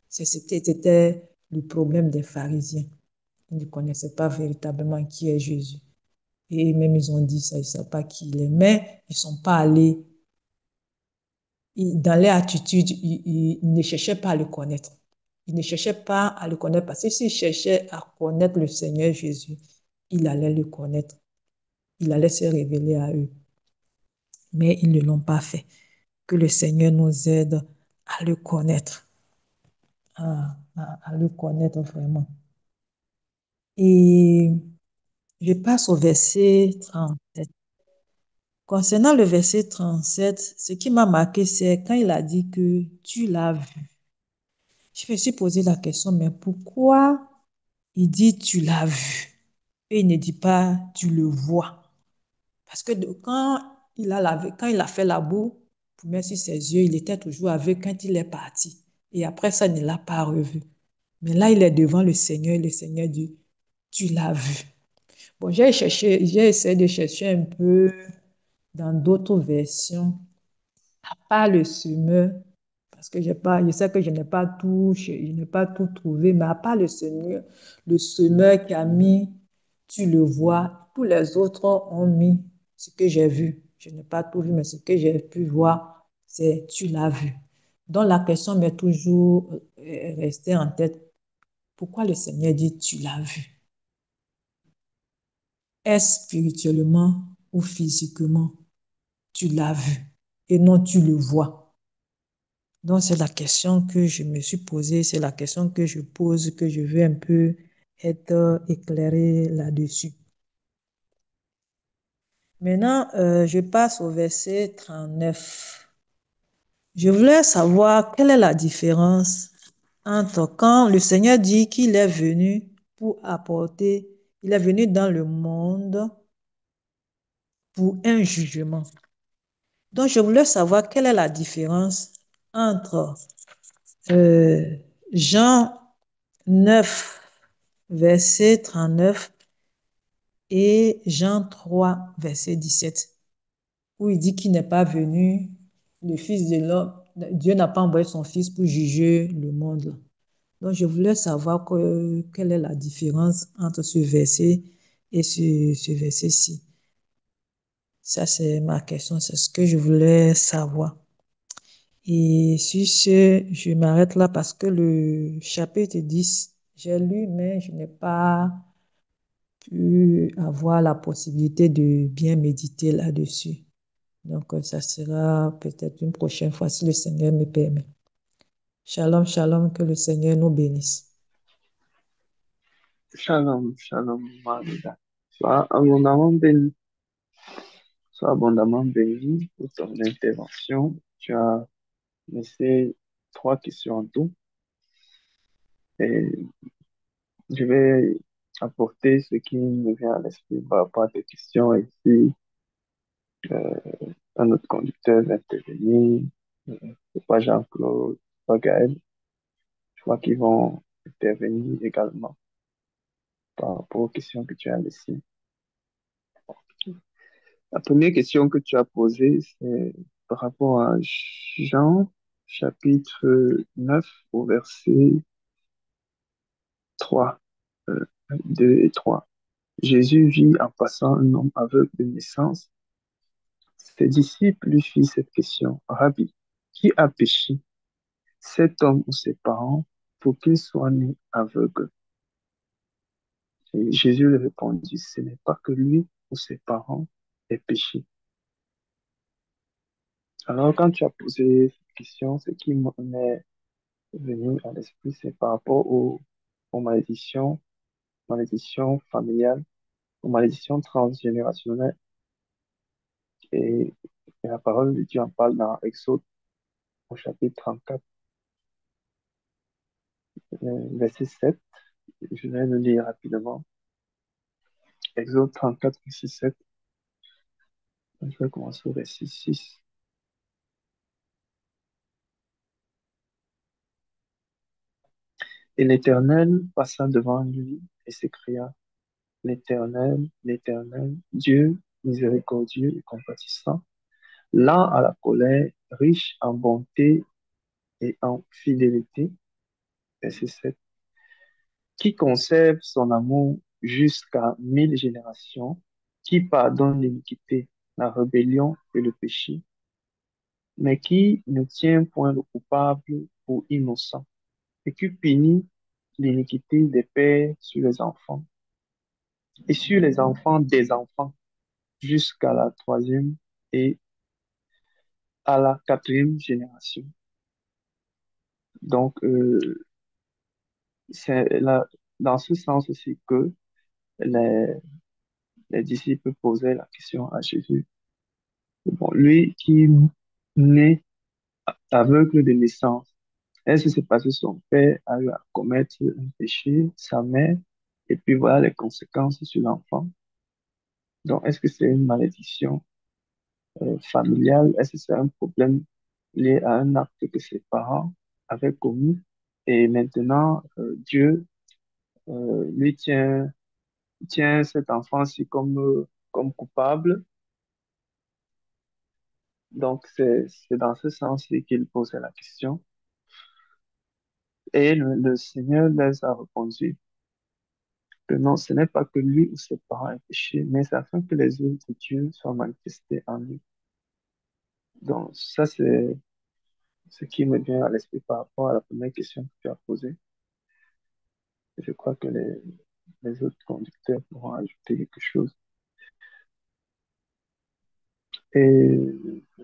Speaker 5: C'était le problème des pharisiens. Ils ne connaissaient pas véritablement qui est Jésus. Et même ils ont dit ça, ils ne savent pas qui il est. Mais ils ne sont pas allés, dans leur attitude, ils ne cherchaient pas à le connaître. Ils ne cherchaient pas à le connaître parce que s'ils cherchaient à connaître le Seigneur Jésus, il allait le connaître. Il allait se révéler à eux. Mais ils ne l'ont pas fait. Que le Seigneur nous aide à le connaître, à le connaître vraiment. Et je passe au verset 37. Concernant le verset 37, ce qui m'a marqué, c'est quand il a dit que tu l'as vu. Je me suis posé la question, mais pourquoi il dit tu l'as vu et il ne dit pas tu le vois? Parce que quand il a fait la boue pour mettre sur ses yeux, il était toujours aveugle quand il est parti. Et après ça, il ne l'a pas revu. Mais là, il est devant le Seigneur et le Seigneur dit, tu l'as vu. Bon, j'ai essayé de chercher un peu dans d'autres versions, à part le semeur, parce que je sais que je n'ai pas tout trouvé, mais à part le semeur qui a mis, tu le vois, tous les autres ont mis ce que j'ai vu. Je n'ai pas tout vu, mais ce que j'ai pu voir, c'est tu l'as vu. Donc la question m'est toujours restée en tête. Pourquoi le Seigneur dit tu l'as vu? Est-ce spirituellement ou physiquement tu l'as vu et non tu le vois? Donc, c'est la question que je me suis posée, c'est la question que je pose, que je veux un peu être éclairée là-dessus. Maintenant, je passe au verset 39. Je voulais savoir quelle est la différence entre quand le Seigneur dit qu'il est venu pour apporter, il est venu dans le monde pour un jugement. Donc, je voulais savoir quelle est la différence entre Jean 9, verset 39 et Jean 3, verset 17, où il dit qu'il n'est pas venu, le Fils de l'homme, Dieu n'a pas envoyé son Fils pour juger le monde. Donc, je voulais savoir quelle est la différence entre ce verset et ce verset-ci. Ça, c'est ma question, c'est ce que je voulais savoir. Et sur ce, je m'arrête là parce que le chapitre 10, j'ai lu, mais je n'ai pas pu avoir la possibilité de bien méditer là-dessus. Donc, ça sera peut-être une prochaine fois si le Seigneur me permet. Shalom, shalom, que le Seigneur nous bénisse.
Speaker 2: Shalom, shalom, Maria. Sois abondamment béni. Sois abondamment béni pour ton intervention. Tu as laissé 3 questions en tout. Et je vais apporter ce qui me vient à l'esprit par rapport à tes questions. Et si un autre conducteur va intervenir, c'est pas Jean-Claude, pas Gaël, je crois qu'ils vont intervenir également par rapport aux questions que tu as laissées. La première question que tu as posée, c'est par rapport à Jean, chapitre 9, au verset 3, 2 et 3. Jésus vit en passant un homme aveugle de naissance. Ses disciples lui firent cette question. Rabbi, qui a péché, cet homme ou ses parents, pour qu'il soit né aveugle? Et Jésus lui répondit, ce n'est pas que lui ou ses parents aient péché. Alors, quand tu as posé cette question, ce qui m'est venu à l'esprit, c'est par rapport aux malédictions familiales, aux malédictions transgénérationnelles. Et, et la parole de Dieu en parle dans Exode, au chapitre 34, verset 7. Je vais le lire rapidement. Exode 34, verset 7. Je vais commencer au verset 6. Et l'Éternel passa devant lui et s'écria, L'Éternel, l'Éternel, Dieu miséricordieux et compatissant, lent à la colère, riche en bonté et en fidélité. Verset 7. Qui conserve son amour jusqu'à 1000 générations, qui pardonne l'iniquité, la rébellion et le péché, mais qui ne tient point le coupable pour innocent, et qui punit l'iniquité des pères sur les enfants, et sur les enfants des enfants, jusqu'à la troisième et à la quatrième génération. Donc, c'est là, dans ce sens aussi que les, les disciples posaient la question à Jésus. Bon, lui qui naît aveugle de naissance, est-ce que c'est parce que son père a eu à commettre un péché, sa mère, et puis voilà les conséquences sur l'enfant? Donc, est-ce que c'est une malédiction familiale? Est-ce que c'est un problème lié à un acte que ses parents avaient commis? Et maintenant, Dieu lui tient cet enfant-ci comme coupable. Donc, c'est dans ce sens-là qu'il posait la question. Et le Seigneur les a répondu que non, ce n'est pas que lui ou ses parents aient péché, mais c'est afin que les œuvres de Dieu soient manifestées en lui. Donc, ça, c'est ce qui me vient à l'esprit par rapport à la première question que tu as posée. Je crois que les autres conducteurs pourront ajouter quelque chose. Et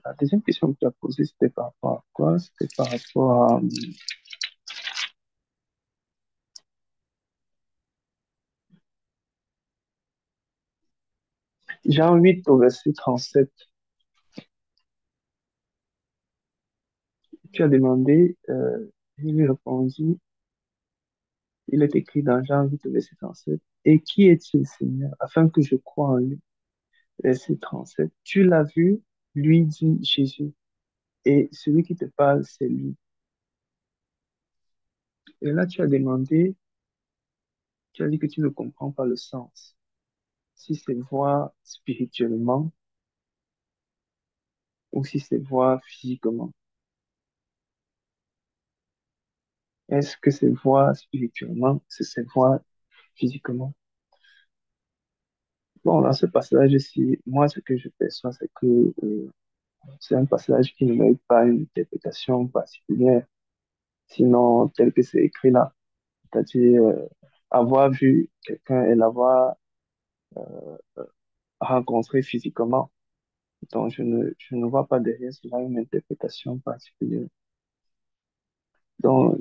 Speaker 2: la deuxième question que tu as posée, c'était par rapport à quoi? C'était par rapport à Jean 8 au verset 37. Tu as demandé, il lui répondit, il est écrit dans Jean 8 au verset 37, et qui est-il, Seigneur, afin que je croie en lui? Verset 37. Tu l'as vu, lui dit Jésus, et celui qui te parle, c'est lui. Et là, tu as demandé, tu as dit que tu ne comprends pas le sens. Si c'est voir spirituellement ou si c'est voir physiquement. Est-ce que c'est voir spirituellement, si c'est voir physiquement? Bon, dans ce passage-ci, moi, ce que je perçois, c'est que C'est un passage qui ne mérite pas une interprétation particulière, sinon tel que c'est écrit là. C'est-à-dire avoir vu quelqu'un et l'avoir rencontré physiquement. Donc, je ne vois pas derrière cela une interprétation particulière. Donc,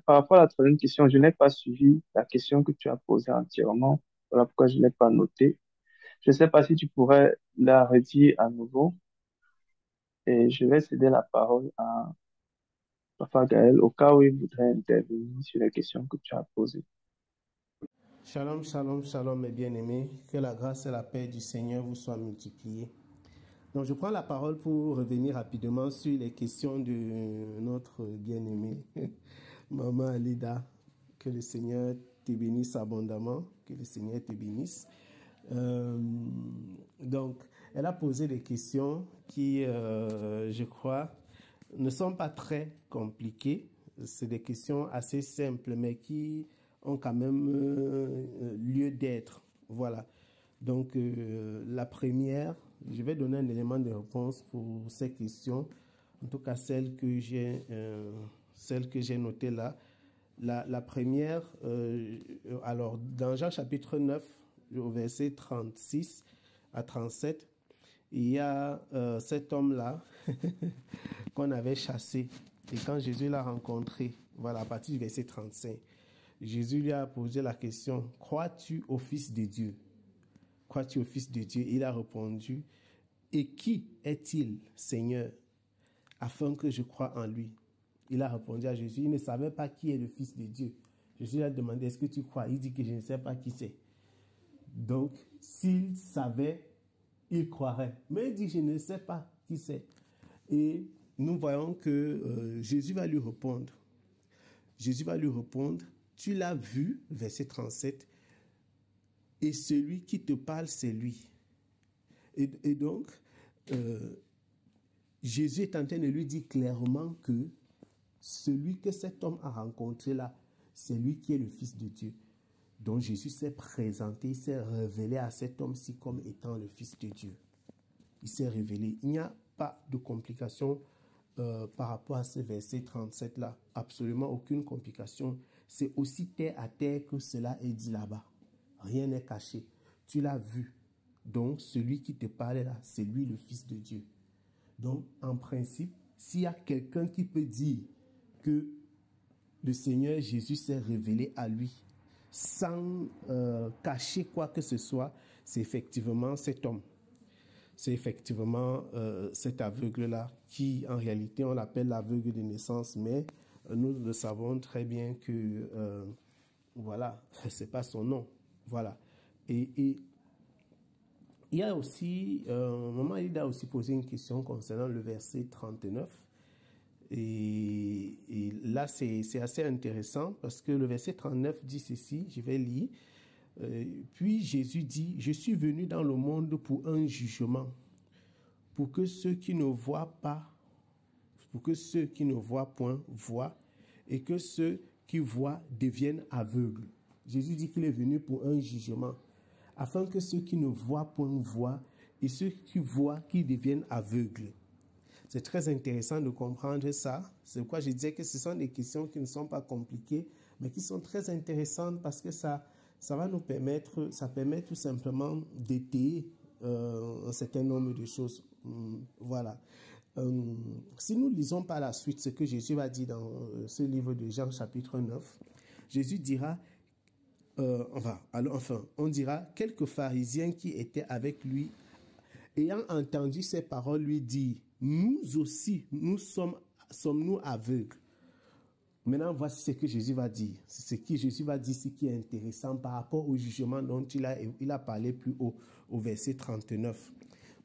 Speaker 2: par rapport à la troisième question, je n'ai pas suivi la question que tu as posée entièrement. Voilà pourquoi je n'ai pas noté. Je ne sais pas si tu pourrais la redire à nouveau et je vais céder la parole à Papa Gaël au cas où il voudrait intervenir sur les questions que tu as posées.
Speaker 6: Shalom, shalom, shalom, mes bien-aimés. Que la grâce et la paix du Seigneur vous soient multipliées. Donc, je prends la parole pour revenir rapidement sur les questions de notre bien-aimée, Maman Alida. Que le Seigneur te bénisse abondamment, que le Seigneur te bénisse. Donc, elle a posé des questions qui, je crois, ne sont pas très compliquées. C'est des questions assez simples, mais qui ont quand même lieu d'être. Voilà. Donc, la première, je vais donner un élément de réponse pour ces questions, en tout cas celles que j'ai notées là. La première, alors dans Jean chapitre 9, au verset 36 à 37, il y a cet homme-là qu'on avait chassé. Et quand Jésus l'a rencontré, voilà, à partir du verset 35, Jésus lui a posé la question, « Crois-tu au Fils de Dieu ?» Crois-tu au Fils de Dieu? Il a répondu, « Et qui est-il, Seigneur, afin que je croie en lui ?» Il a répondu à Jésus, il ne savait pas qui est le Fils de Dieu. Jésus lui a demandé, est-ce que tu crois? Il dit que je ne sais pas qui c'est. Donc, s'il savait, il croirait. Mais il dit, je ne sais pas qui c'est. Et nous voyons que Jésus va lui répondre. Jésus va lui répondre, tu l'as vu, verset 37, et celui qui te parle, c'est lui. Et donc, Jésus est en train de lui dire clairement que celui que cet homme a rencontré là, c'est lui qui est le Fils de Dieu. Donc Jésus s'est présenté, il s'est révélé à cet homme-ci comme étant le Fils de Dieu. Il s'est révélé. Il n'y a pas de complication par rapport à ce verset 37 là. Absolument aucune complication. C'est aussi terre à terre que cela est dit là-bas. Rien n'est caché. Tu l'as vu. Donc celui qui te parle là, c'est lui le Fils de Dieu. Donc en principe, s'il y a quelqu'un qui peut dire que le Seigneur Jésus s'est révélé à lui sans cacher quoi que ce soit, c'est effectivement cet homme. C'est effectivement cet aveugle-là qui, en réalité, on l'appelle l'aveugle de naissance, mais nous le savons très bien que, voilà, c'est pas son nom. Voilà. Et il y a aussi, Maman Alida a aussi posé une question concernant le verset 39. Et là, c'est assez intéressant parce que le verset 39 dit ceci, je vais lire. Puis Jésus dit, « Je suis venu dans le monde pour un jugement, pour que ceux qui ne voient pas, pour que ceux qui ne voient point voient, et que ceux qui voient deviennent aveugles. » Jésus dit qu'il est venu pour un jugement, afin que ceux qui ne voient point voient, et ceux qui voient qui deviennent aveugles. C'est très intéressant de comprendre ça. C'est pourquoi je disais que ce sont des questions qui ne sont pas compliquées, mais qui sont très intéressantes parce que ça va nous permettre, ça permet tout simplement d'étayer un certain nombre de choses. Voilà. Si nous lisons par la suite ce que Jésus va dire dans ce livre de Jean chapitre 9, Jésus dira, on dira, quelques pharisiens qui étaient avec lui, ayant entendu ces paroles, lui dire, nous aussi, sommes-nous aveugles? Maintenant, voici ce que Jésus va dire. C'est ce que Jésus va dire, ce qui est intéressant par rapport au jugement dont il a parlé plus haut, au verset 39.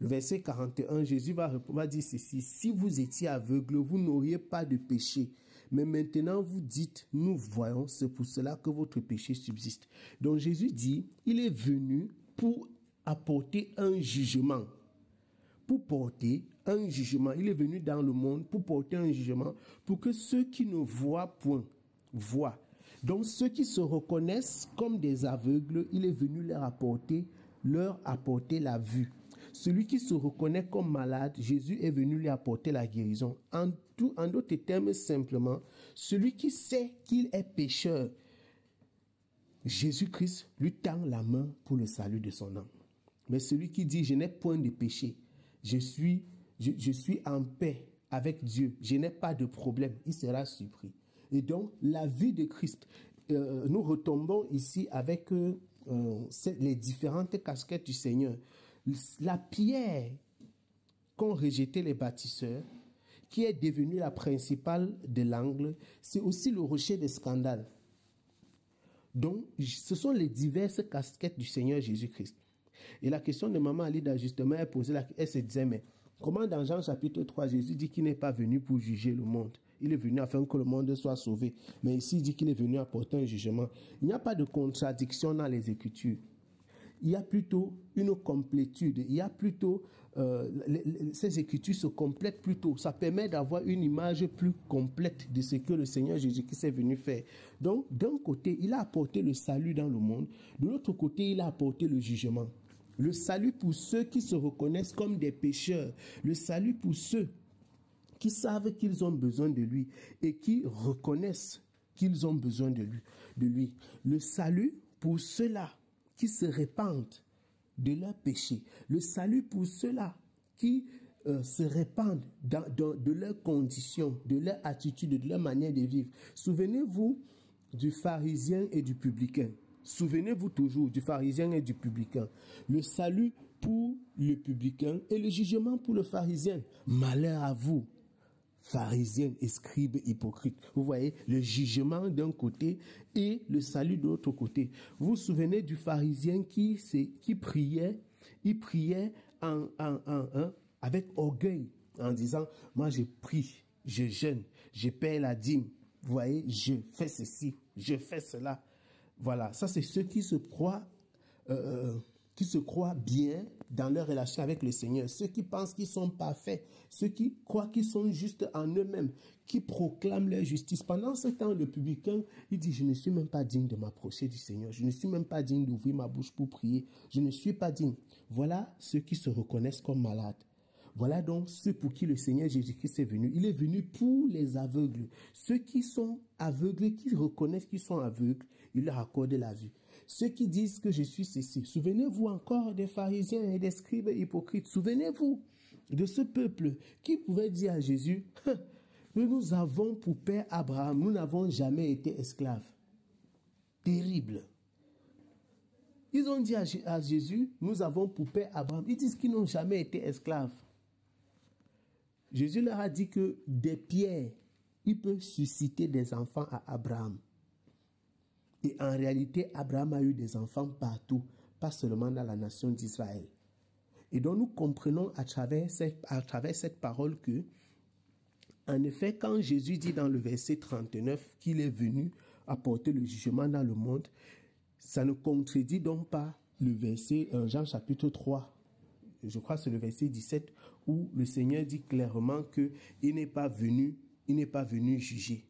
Speaker 6: Le verset 41, Jésus va dire ceci, si vous étiez aveugles, vous n'auriez pas de péché. Mais maintenant, vous dites, nous voyons, c'est pour cela que votre péché subsiste. Donc Jésus dit, il est venu pour apporter un jugement. Pour porter un jugement. Il est venu dans le monde pour porter un jugement, pour que ceux qui ne voient point voient. Donc ceux qui se reconnaissent comme des aveugles, il est venu leur apporter la vue. Celui qui se reconnaît comme malade, Jésus est venu lui apporter la guérison. En d'autres termes, simplement, celui qui sait qu'il est pécheur, Jésus-Christ lui tend la main pour le salut de son âme. Mais celui qui dit, je n'ai point de péché, je suis en paix avec Dieu, je n'ai pas de problème, il sera surpris. Et donc, la vie de Christ, nous retombons ici avec les différentes casquettes du Seigneur. La pierre qu'ont rejeté les bâtisseurs, qui est devenue la principale de l'angle, c'est aussi le rocher des scandales. Donc, ce sont les diverses casquettes du Seigneur Jésus-Christ. Et la question de Maman Alida, justement, elle se disait, mais comment dans Jean chapitre 3, Jésus dit qu'il n'est pas venu pour juger le monde? Il est venu afin que le monde soit sauvé. Mais ici, il dit qu'il est venu apporter un jugement. Il n'y a pas de contradiction dans les Écritures. Il y a plutôt une complétude. Il y a plutôt... ces Écritures se complètent plutôt. Ça permet d'avoir une image plus complète de ce que le Seigneur Jésus-Christ est venu faire. Donc, d'un côté, il a apporté le salut dans le monde. De l'autre côté, il a apporté le jugement. Le salut pour ceux qui se reconnaissent comme des pécheurs. Le salut pour ceux qui savent qu'ils ont besoin de lui et qui reconnaissent qu'ils ont besoin de lui. Le salut pour ceux-là qui se répandent de leurs péchés. Le salut pour ceux-là qui se répandent de leurs conditions, de leur attitude, de leur manière de vivre. Souvenez-vous du pharisien et du publicain. Souvenez-vous toujours du pharisien et du publicain. Le salut pour le publicain et le jugement pour le pharisien. Malheur à vous, pharisiens et scribes hypocrites. Vous voyez, le jugement d'un côté et le salut de l'autre côté. Vous vous souvenez du pharisien qui priait, il priait avec orgueil en disant, moi je prie, je jeûne, je paie la dîme. Vous voyez, je fais ceci, je fais cela. Voilà, ça c'est ceux qui se croient bien dans leur relation avec le Seigneur, ceux qui pensent qu'ils sont parfaits, ceux qui croient qu'ils sont justes en eux-mêmes, qui proclament leur justice. Pendant ce temps, le publicain, il dit, je ne suis même pas digne de m'approcher du Seigneur, je ne suis même pas digne d'ouvrir ma bouche pour prier, je ne suis pas digne. Voilà ceux qui se reconnaissent comme malades. Voilà donc ceux pour qui le Seigneur Jésus-Christ est venu. Il est venu pour les aveugles. Ceux qui sont aveugles, qui reconnaissent qu'ils sont aveugles, il leur accorde la vue. Ceux qui disent que je suis ceci. Souvenez-vous encore des pharisiens et des scribes hypocrites. Souvenez-vous de ce peuple qui pouvait dire à Jésus, nous avons pour père Abraham, nous n'avons jamais été esclaves. Terrible. Ils ont dit à Jésus, nous avons pour père Abraham. Ils disent qu'ils n'ont jamais été esclaves. Jésus leur a dit que des pierres, il peut susciter des enfants à Abraham. Et en réalité, Abraham a eu des enfants partout, pas seulement dans la nation d'Israël. Et donc nous comprenons à travers cette parole que, en effet, quand Jésus dit dans le verset 39 qu'il est venu apporter le jugement dans le monde, ça ne contredit donc pas le verset Jean chapitre 3. Je crois que c'est le verset 17 où le Seigneur dit clairement qu'il n'est pas venu juger.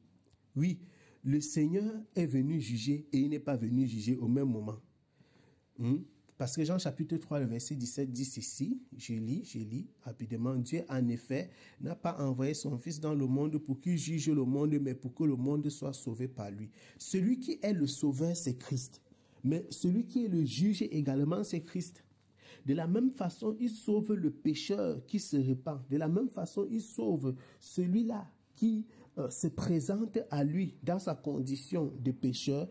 Speaker 6: Oui, le Seigneur est venu juger et il n'est pas venu juger au même moment. Parce que Jean chapitre 3, le verset 17 dit ceci, je lis rapidement. Dieu, en effet, n'a pas envoyé son Fils dans le monde pour qu'il juge le monde, mais pour que le monde soit sauvé par lui. Celui qui est le sauveur, c'est Christ. Mais celui qui est le juge également, c'est Christ. De la même façon, il sauve le pécheur qui se répand. De la même façon, il sauve celui-là qui se présente à lui dans sa condition de pécheur.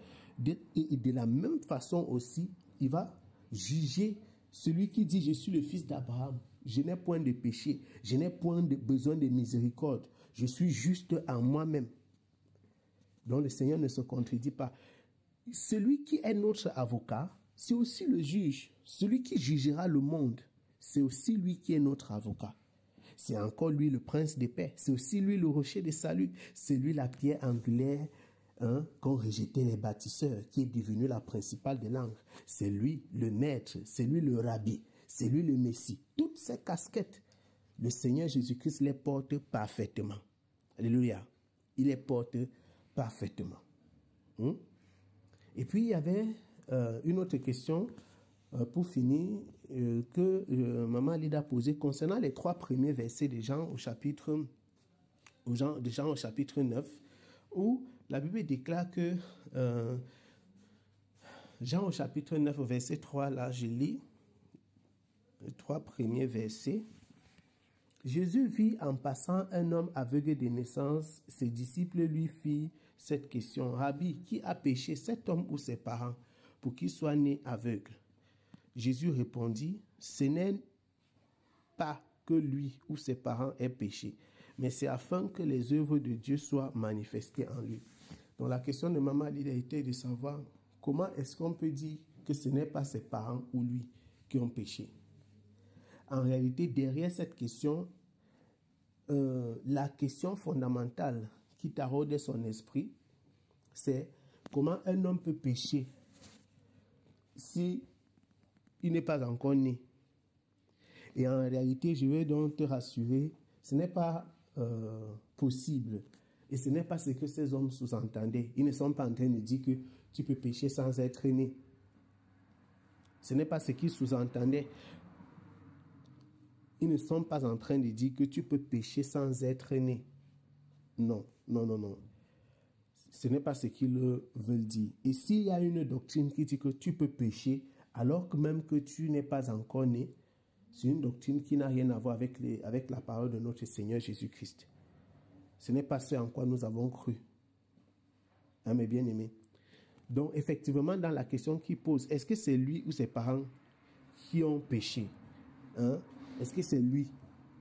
Speaker 6: Et de la même façon aussi, il va juger celui qui dit « Je suis le fils d'Abraham, je n'ai point de péché, je n'ai point de besoin de miséricorde, je suis juste en moi-même. » Donc le Seigneur ne se contredit pas. Celui qui est notre avocat, c'est aussi le juge. Celui qui jugera le monde, c'est aussi lui qui est notre avocat. C'est encore lui le prince de paix. C'est aussi lui le rocher de salut. C'est lui la pierre angulaire qu'ont rejeté les bâtisseurs, qui est devenu la principale de l'angle. C'est lui le maître, c'est lui le rabbi, c'est lui le messie. Toutes ces casquettes, le Seigneur Jésus-Christ les porte parfaitement. Alléluia. Il les porte parfaitement. Et puis il y avait une autre question pour finir, que Maman Lida a posé concernant les 3 premiers versets de Jean au chapitre 9, où la Bible déclare que Jean au chapitre 9, au verset 3, là, je lis les 3 premiers versets. Jésus vit en passant un homme aveugle de naissance. Ses disciples lui firent cette question. Rabbi, qui a péché, cet homme ou ses parents, pour qu'il soit né aveugle? Jésus répondit, ce n'est pas que lui ou ses parents aient péché, mais c'est afin que les œuvres de Dieu soient manifestées en lui. Donc la question de Maman Lida était de savoir comment est-ce qu'on peut dire que ce n'est pas ses parents ou lui qui ont péché. En réalité, derrière cette question, la question fondamentale qui taraude son esprit, c'est comment un homme peut pécher si il n'est pas encore né. Et en réalité, je vais donc te rassurer, ce n'est pas possible. Et ce n'est pas ce que ces hommes sous-entendaient. Ils ne sont pas en train de dire que tu peux pécher sans être né. Ce n'est pas ce qu'ils sous-entendaient. Ils ne sont pas en train de dire que tu peux pécher sans être né. Non, non, non, non. Ce n'est pas ce qu'ils veulent dire. Et s'il y a une doctrine qui dit que tu peux pécher alors que même que tu n'es pas encore né, c'est une doctrine qui n'a rien à voir avec la parole de notre Seigneur Jésus-Christ. Ce n'est pas ce en quoi nous avons cru. Hein, mes bien-aimés. Donc, effectivement, dans la question qu'il pose, est-ce que c'est lui ou ses parents qui ont péché? Hein? Est-ce que c'est lui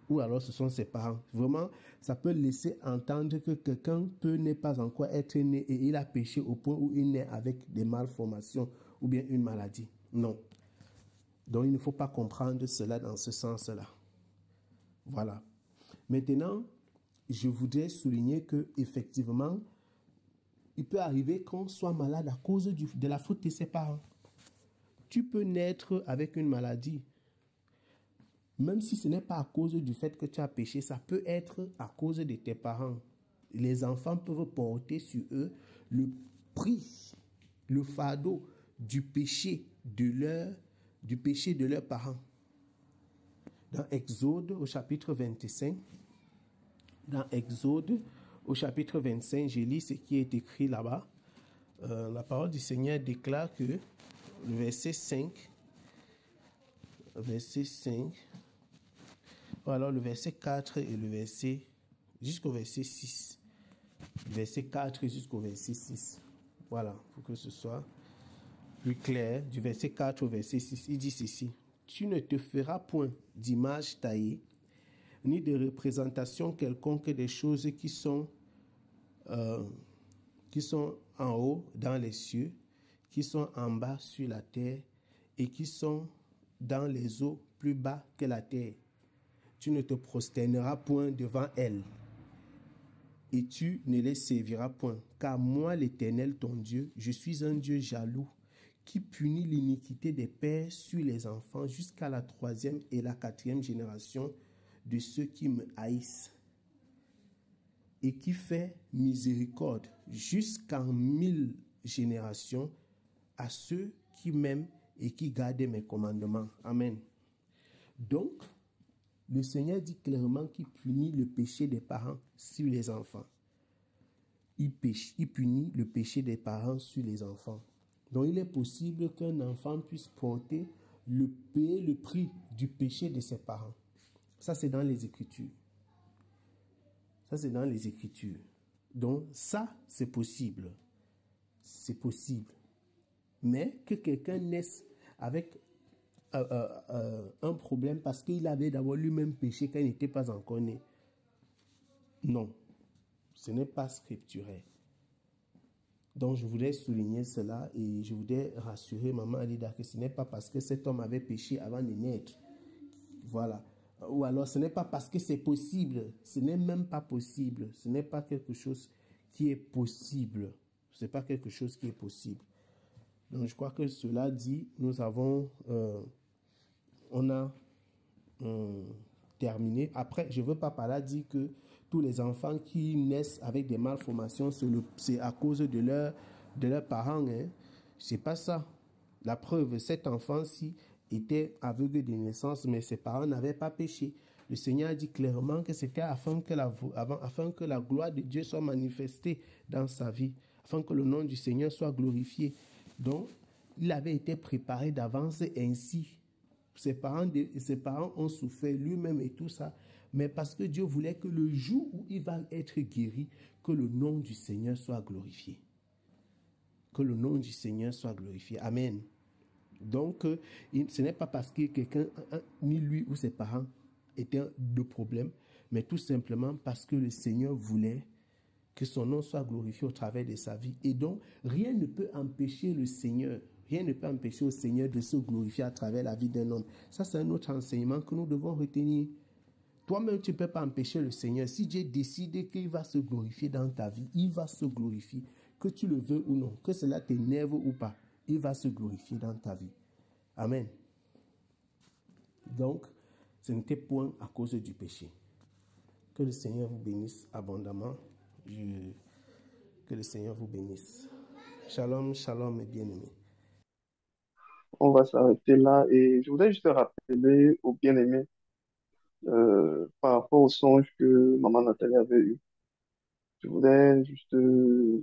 Speaker 6: ou alors ce sont ses parents? Vraiment, ça peut laisser entendre que quelqu'un peut ne pas encore être né et il a péché au point où il naît avec des malformations ou bien une maladie. Non. Donc, il ne faut pas comprendre cela dans ce sens-là. Voilà. Maintenant, je voudrais souligner que effectivement, il peut arriver qu'on soit malade à cause de la faute de ses parents. Tu peux naître avec une maladie. Même si ce n'est pas à cause du fait que tu as péché, ça peut être à cause de tes parents. Les enfants peuvent porter sur eux le prix, le fardeau du péché de leurs parents. Dans Exode au chapitre 25, je lis ce qui est écrit là-bas. La parole du Seigneur déclare que le verset 5, alors le verset 4 et le verset jusqu'au verset 6. Verset 4 jusqu'au verset 6. Voilà, pour que ce soit plus clair. Du verset 4 au verset 6, il dit ceci. Tu ne te feras point d'image taillée, ni de représentation quelconque des choses qui sont en haut dans les cieux, qui sont en bas sur la terre et qui sont dans les eaux plus bas que la terre. Tu ne te prosterneras point devant elles et tu ne les serviras point. Car moi, l'Éternel, ton Dieu, je suis un Dieu jaloux qui punit l'iniquité des pères sur les enfants jusqu'à la 3e et la 4e génération de ceux qui me haïssent et qui fait miséricorde jusqu'en 1000 générations à ceux qui m'aiment et qui gardent mes commandements. Amen. Donc, le Seigneur dit clairement qu'il punit le péché des parents sur les enfants. Il punit le péché des parents sur les enfants. Donc, il est possible qu'un enfant puisse payer le prix du péché de ses parents. Ça, c'est dans les Écritures. Donc, ça, c'est possible. C'est possible. Mais que quelqu'un naisse avec un problème parce qu'il avait d'abord lui-même péché quand il n'était pas encore né. Non, ce n'est pas scripturaire. Donc je voudrais souligner cela et je voudrais rassurer Maman Lida que ce n'est pas parce que cet homme avait péché avant de naître. Voilà. Ou alors ce n'est pas parce que c'est possible. Ce n'est même pas possible. Ce n'est pas quelque chose qui est possible. Ce n'est pas quelque chose qui est possible. Donc je crois que cela dit, nous avons on a terminé. Après, je ne veux pas par là dire que tous les enfants qui naissent avec des malformations, c'est à cause de leurs parents. Hein. C'est pas ça. La preuve, cet enfant-ci était aveugle de naissance, mais ses parents n'avaient pas péché. Le Seigneur a dit clairement que c'était afin que la gloire de Dieu soit manifestée dans sa vie, afin que le nom du Seigneur soit glorifié. Donc, il avait été préparé d'avance ainsi. Ses parents ont souffert lui-même et tout ça, mais parce que Dieu voulait que le jour où il va être guéri, que le nom du Seigneur soit glorifié. Que le nom du Seigneur soit glorifié. Amen. Donc, ce n'est pas parce que quelqu'un, ni lui ou ses parents, étaient de problème, mais tout simplement parce que le Seigneur voulait que son nom soit glorifié au travers de sa vie. Et donc, rien ne peut empêcher le Seigneur, rien ne peut empêcher au Seigneur de se glorifier à travers la vie d'un homme. Ça, c'est un autre enseignement que nous devons retenir. Toi-même, tu ne peux pas empêcher le Seigneur. Si Dieu décide qu'il va se glorifier dans ta vie, il va se glorifier. Que tu le veux ou non, que cela t'énerve ou pas, il va se glorifier dans ta vie. Amen. Donc, ce n'était point à cause du péché. Que le Seigneur vous bénisse abondamment. Que le Seigneur vous bénisse. Shalom, shalom, mes bien-aimés.
Speaker 2: On va s'arrêter là et je voudrais juste rappeler aux bien-aimés par rapport au songe que maman Nathalie avait eu. Je voudrais juste le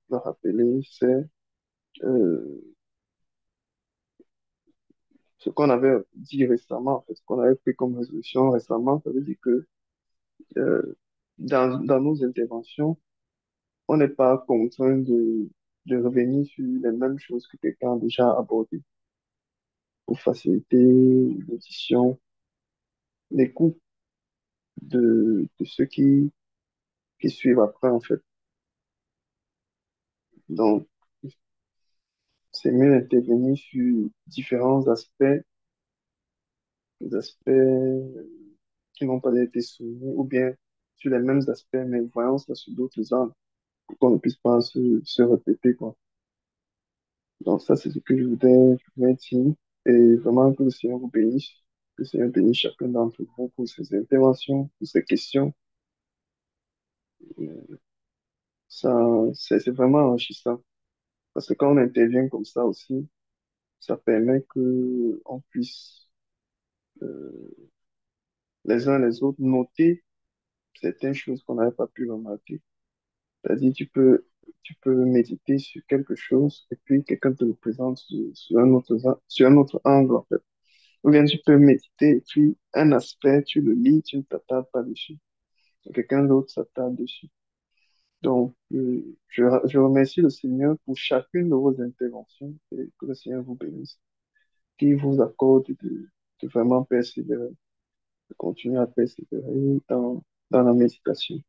Speaker 2: rappeler, c'est euh, ce qu'on avait dit récemment, en fait, ce qu'on avait pris comme résolution récemment. Ça veut dire que euh, dans nos interventions, on n'est pas contraint de revenir sur les mêmes choses que quelqu'un a déjà abordées pour faciliter l'audition, l'écoute de ceux qui suivent après, en fait. Donc, c'est mieux d'intervenir sur différents aspects, des aspects qui n'ont pas été soumis, ou bien sur les mêmes aspects, mais voyons ça sous d'autres angles, pour qu'on ne puisse pas se répéter, quoi. Donc, ça, c'est ce que je voudrais dire. Et vraiment, que le Seigneur vous bénisse. Que le Seigneur bénisse chacun d'entre vous pour ses interventions, pour ses questions. Euh, Ça, c'est vraiment enrichissant. Parce que quand on intervient comme ça aussi, ça permet que on puisse, euh, les uns les autres, noter certaines choses qu'on n'avait pas pu remarquer. C'est-à-dire, tu peux méditer sur quelque chose et puis quelqu'un te le présente sur un autre angle, en fait. Ou bien tu peux méditer et puis un aspect, tu le lis, tu ne t'attardes pas dessus. Et quelqu'un d'autre s'attarde dessus. Donc, je remercie le Seigneur pour chacune de vos interventions et que le Seigneur vous bénisse, qu'il vous accorde de vraiment persévérer, de continuer à persévérer dans la méditation.